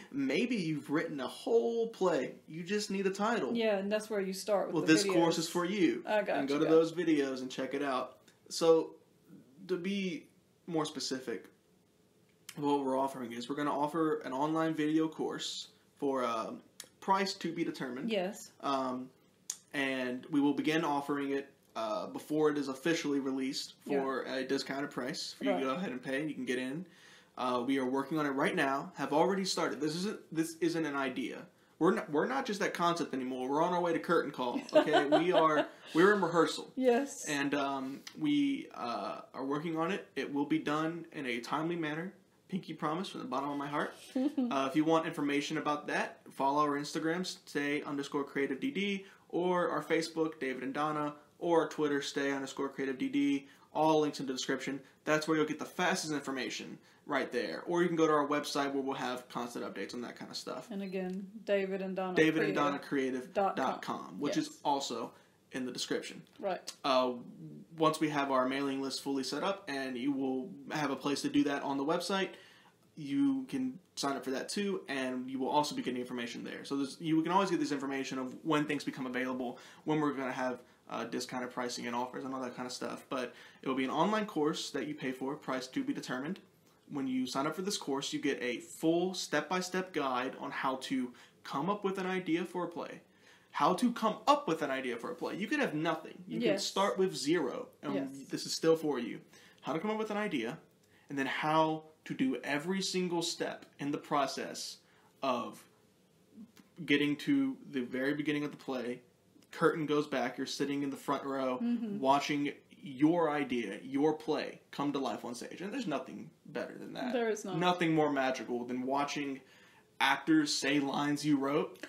you've written a whole play. You just need a title. Yeah, and that's where you start with well, the this videos. course is for you. I got and you. go to those videos and check it out. So, to be more specific, what we're offering is we're going to offer an online video course for price to be determined. Yes. And we will begin offering it before it is officially released for a discounted price for you to go ahead and pay. You can get in. We are working on it right now. Have already started. This isn't an idea. We're not just at concept anymore. We're on our way to curtain call. Okay, we're in rehearsal. Yes. And we are working on it. It will be done in a timely manner. Pinky promise from the bottom of my heart. If you want information about that, follow our Instagram, stay_creativeDD, or our Facebook, David and Donna, or our Twitter, stay_creativeDD. All links in the description. That's where you'll get the fastest information right there. Or you can go to our website where we'll have constant updates on that kind of stuff. And again, David and Donna Creative.com, which is also in the description. Right. Once we have our mailing list fully set up and you will have a place to do that on the website, you can sign up for that too, and you will also be getting information there. So you can always get this information of when things become available, when we're going to have discounted pricing and offers and all that kind of stuff. But it will be an online course that you pay for, price to be determined. When you sign up for this course, you get a full step-by-step guide on how to come up with an idea for a play. How to come up with an idea for a play. You could have nothing. You can start with zero, and this is still for you. How to come up with an idea, and then how to do every single step in the process of getting to the very beginning of the play. Curtain goes back. You're sitting in the front row watching your idea, your play, come to life on stage. And there's nothing better than that. There is not. Nothing more magical than watching actors say lines you wrote.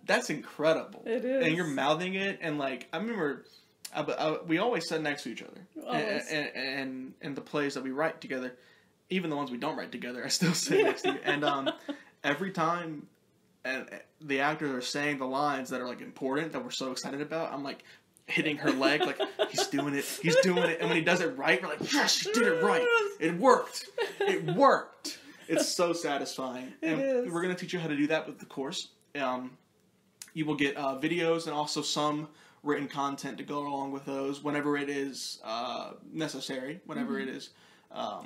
That's incredible. It is. And you're mouthing it, and I remember we always sat next to each other. And the plays that we write together, even the ones we don't write together, I still sit next to you. And every time the actors are saying the lines that are important, that we're so excited about, I'm hitting her leg, he's doing it. And when he does it right, we're like, yes, he did it right. It worked. It's so satisfying. And we're going to teach you how to do that with the course. You will get videos and also some written content to go along with those whenever it is necessary, whenever it is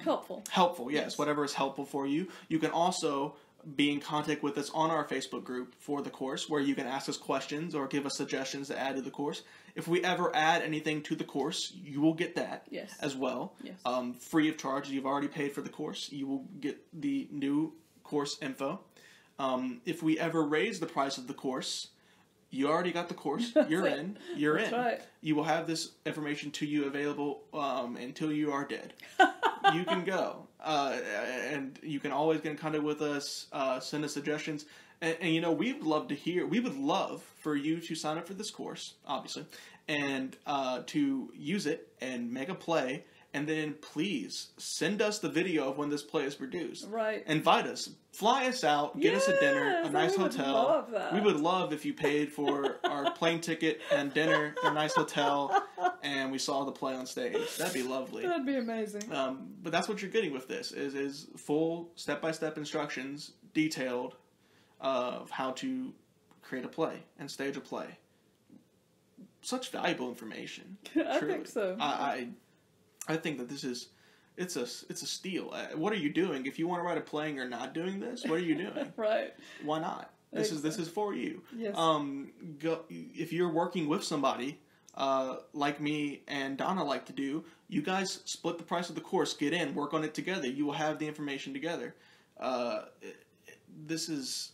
helpful, yes, whatever is helpful for you. You can also be in contact with us on our Facebook group for the course, where you can ask us questions or give us suggestions to add to the course. If we ever add anything to the course, you will get that as well. Yes. Free of charge. You've already paid for the course. You will get the new course info. If we ever raise the price of the course, you already got the course. You're in. You're in. Right. You will have this information to you available until you are dead. You can go. And you can always get in contact with us, send us suggestions. And we would love for you to sign up for this course, obviously, and to use it and make a play. And then please send us the video of when this play is produced. Right. Invite us. Fly us out. Get us a dinner, a nice hotel. Love that. We would love if you paid for our plane ticket and dinner, a nice hotel, and we saw the play on stage. That'd be lovely. That'd be amazing. But that's what you're getting with this, is full step-by-step instructions, detailed, of how to create a play and stage a play. Such valuable information. I think so. I think that it's a steal. What are you doing? If you want to write a play and you're not doing this, what are you doing? Right. Why not? This is for you. Yes. If you're working with somebody like me and Donna like to do, you guys split the price of the course. Get in, work on it together. You will have the information together. This is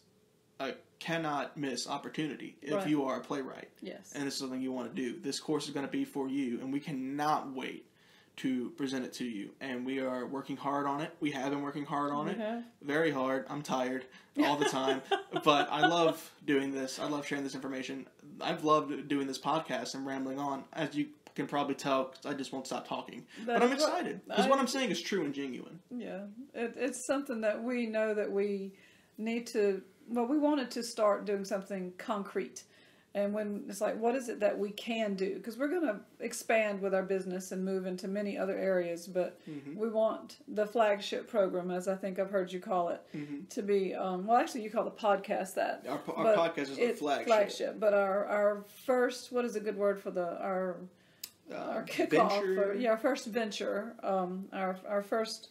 a cannot miss opportunity if you are a playwright. Yes. And this is something you want to do. This course is going to be for you, and we cannot wait to present it to you. And we are working hard on it. We have been working hard on it. Very hard. I'm tired all the time. But I love doing this. I love sharing this information. I've loved doing this podcast and rambling on, as you can probably tell, 'cause I just won't stop talking. But I'm excited, because what I'm saying is true and genuine. Yeah. It's something that we know that we need to... Well, we wanted to start doing something concrete. And when it's like, what is it that we can do? Because we're going to expand with our business and move into many other areas. But we want the flagship program, as I think I've heard you call it, to be, well, actually you call the podcast that. Our podcast is the flagship. But our first, what is a good word for our kickoff? Our first venture, our first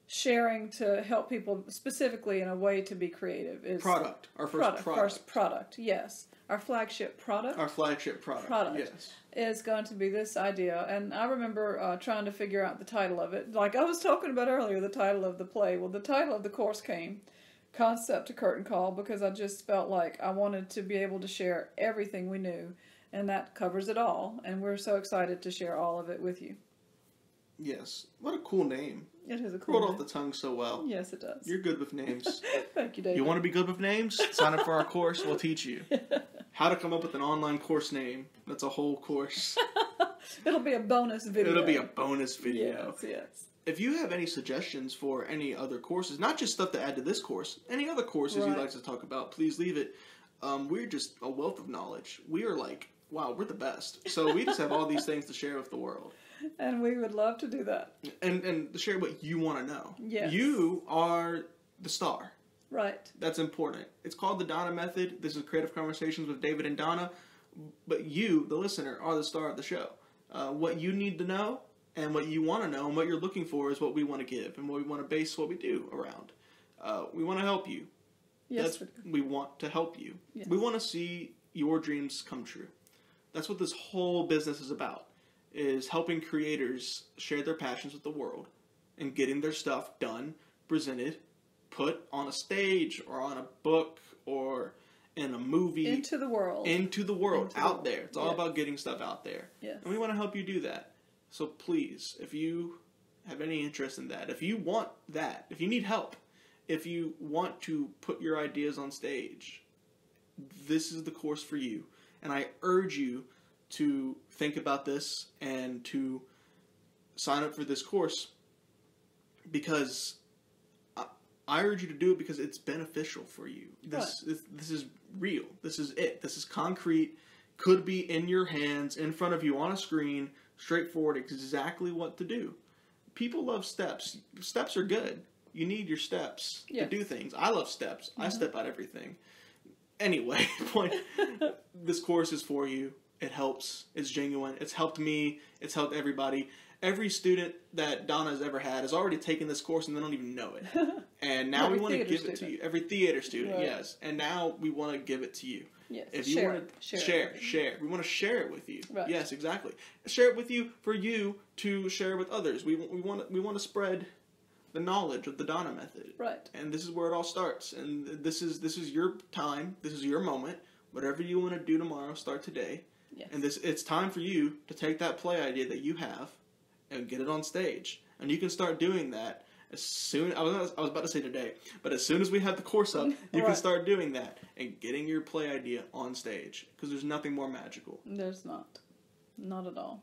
sharing to help people specifically in a way to be creative is... Product. Our first product. First product, yes. Our flagship product. Our flagship product. Yes. Is going to be this idea. And I remember trying to figure out the title of it. Like I was talking about earlier, the title of the play. Well, the title of the course came, Concept to Curtain Call, because I just felt like I wanted to be able to share everything we knew. And that covers it all. And we're so excited to share all of it with you. Yes. What a cool name. It is a cool name. Rolled off the tongue so well. Yes, it does. You're good with names. Thank you, David. You want to be good with names? Sign up for our course. We'll teach you how to come up with an online course name. That's a whole course. It'll be a bonus video. It'll be a bonus video. Yes. If you have any suggestions for any other courses, not just stuff to add to this course, any other courses you'd like to talk about, please leave it. We're just a wealth of knowledge. We are like, wow, we're the best. So we just have all these things to share with the world. And we would love to do that. And to share what you want to know. Yes. You are the star. Right. That's important. It's called the Donna Method. This is Creative Conversations with David and Donna. But you, the listener, are the star of the show. What you need to know and what you want to know and what you're looking for is what we want to give and what we want to base what we do around. We want to help you. Yes, we want to help you. Yes. We want to see your dreams come true. That's what this whole business is about, is helping creators share their passions with the world and getting their stuff done, presented, put on a stage or on a book or in a movie. Into the world. Out there. It's all about getting stuff out there. Yes. And we want to help you do that. So please, if you have any interest in that, if you want that, if you need help, if you want to put your ideas on stage, this is the course for you. And I urge you to think about this and to sign up for this course, because I urge you to do it because it's beneficial for you. This is real. This is it. This is concrete. Could be in your hands, in front of you on a screen, straightforward, exactly what to do. People love steps. Steps are good. You need your steps to do things. I love steps. I step out everything. Anyway, this course is for you. It helps. It's genuine. It's helped me. It's helped everybody. Every student that Donna has ever had has already taken this course and they don't even know it. And now we want to give it to you. Every theater student, yes. And now we want to give it to you. Yes. If you want to share. We want to share it with you. Right. Yes, exactly. Share it with you for you to share with others. We want to spread the knowledge of the Donna method. Right. And this is where it all starts. And this is your time. This is your moment. whatever you want to do tomorrow, start today. Yes. And it's time for you to take that play idea that you have and get it on stage. And you can start doing that as soon, I was about to say today, but as soon as we have the course up, you can start doing that and getting your play idea on stage. Because there's nothing more magical. There's not. Not at all.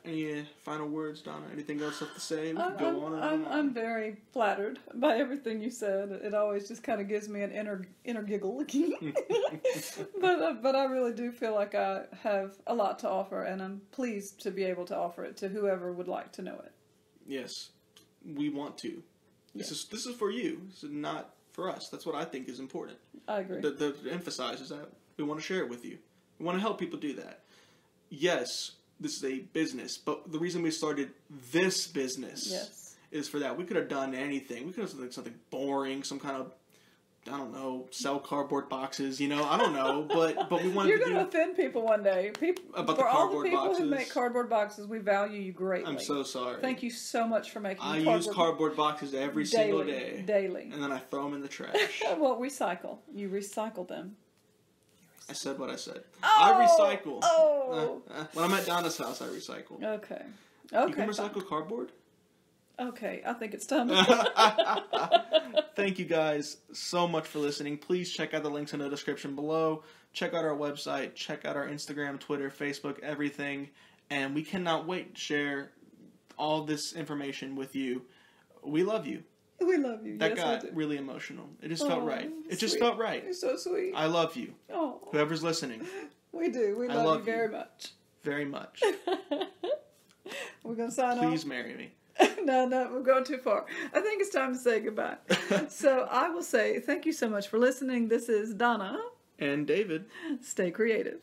Any final words, Donna? Anything else left to say? We can go on and on. I'm very flattered by everything you said. It always just kind of gives me an inner giggle. but I really do feel like I have a lot to offer, and I'm pleased to be able to offer it to whoever would like to know it. Yes, we want to. This is for you. This is not for us. That's what I think is important. I agree. The emphasize is that we want to share it with you. We want to help people do that. Yes, this is a business, but the reason we started this business is for that. We could have done anything. We could have done something boring, some kind of, I don't know, sell cardboard boxes, I don't know, but we wanted You're going to offend people one day. About for the all the cardboard people boxes. who make cardboard boxes, we value you greatly. I'm so sorry. Thank you so much for making I use cardboard boxes every single day. Daily. And then I throw them in the trash. Well, recycle. You recycle them. I said what I said. Oh, I recycle. Oh. When I'm at Donna's house, I recycle. Okay. You can recycle cardboard? Okay, I think it's time. Thank you guys so much for listening. Please check out the links in the description below. Check out our website. Check out our Instagram, Twitter, Facebook, everything. And we cannot wait to share all this information with you. We love you. We love you. That got really emotional. It just felt right. It just felt right. You're so sweet. I love you. Oh. Whoever's listening. We do. We love you very much. Very much. We're going to sign off. Please marry me. No, we're going too far. I think it's time to say goodbye. So I will say thank you so much for listening. This is Donna. And David. Stay creative.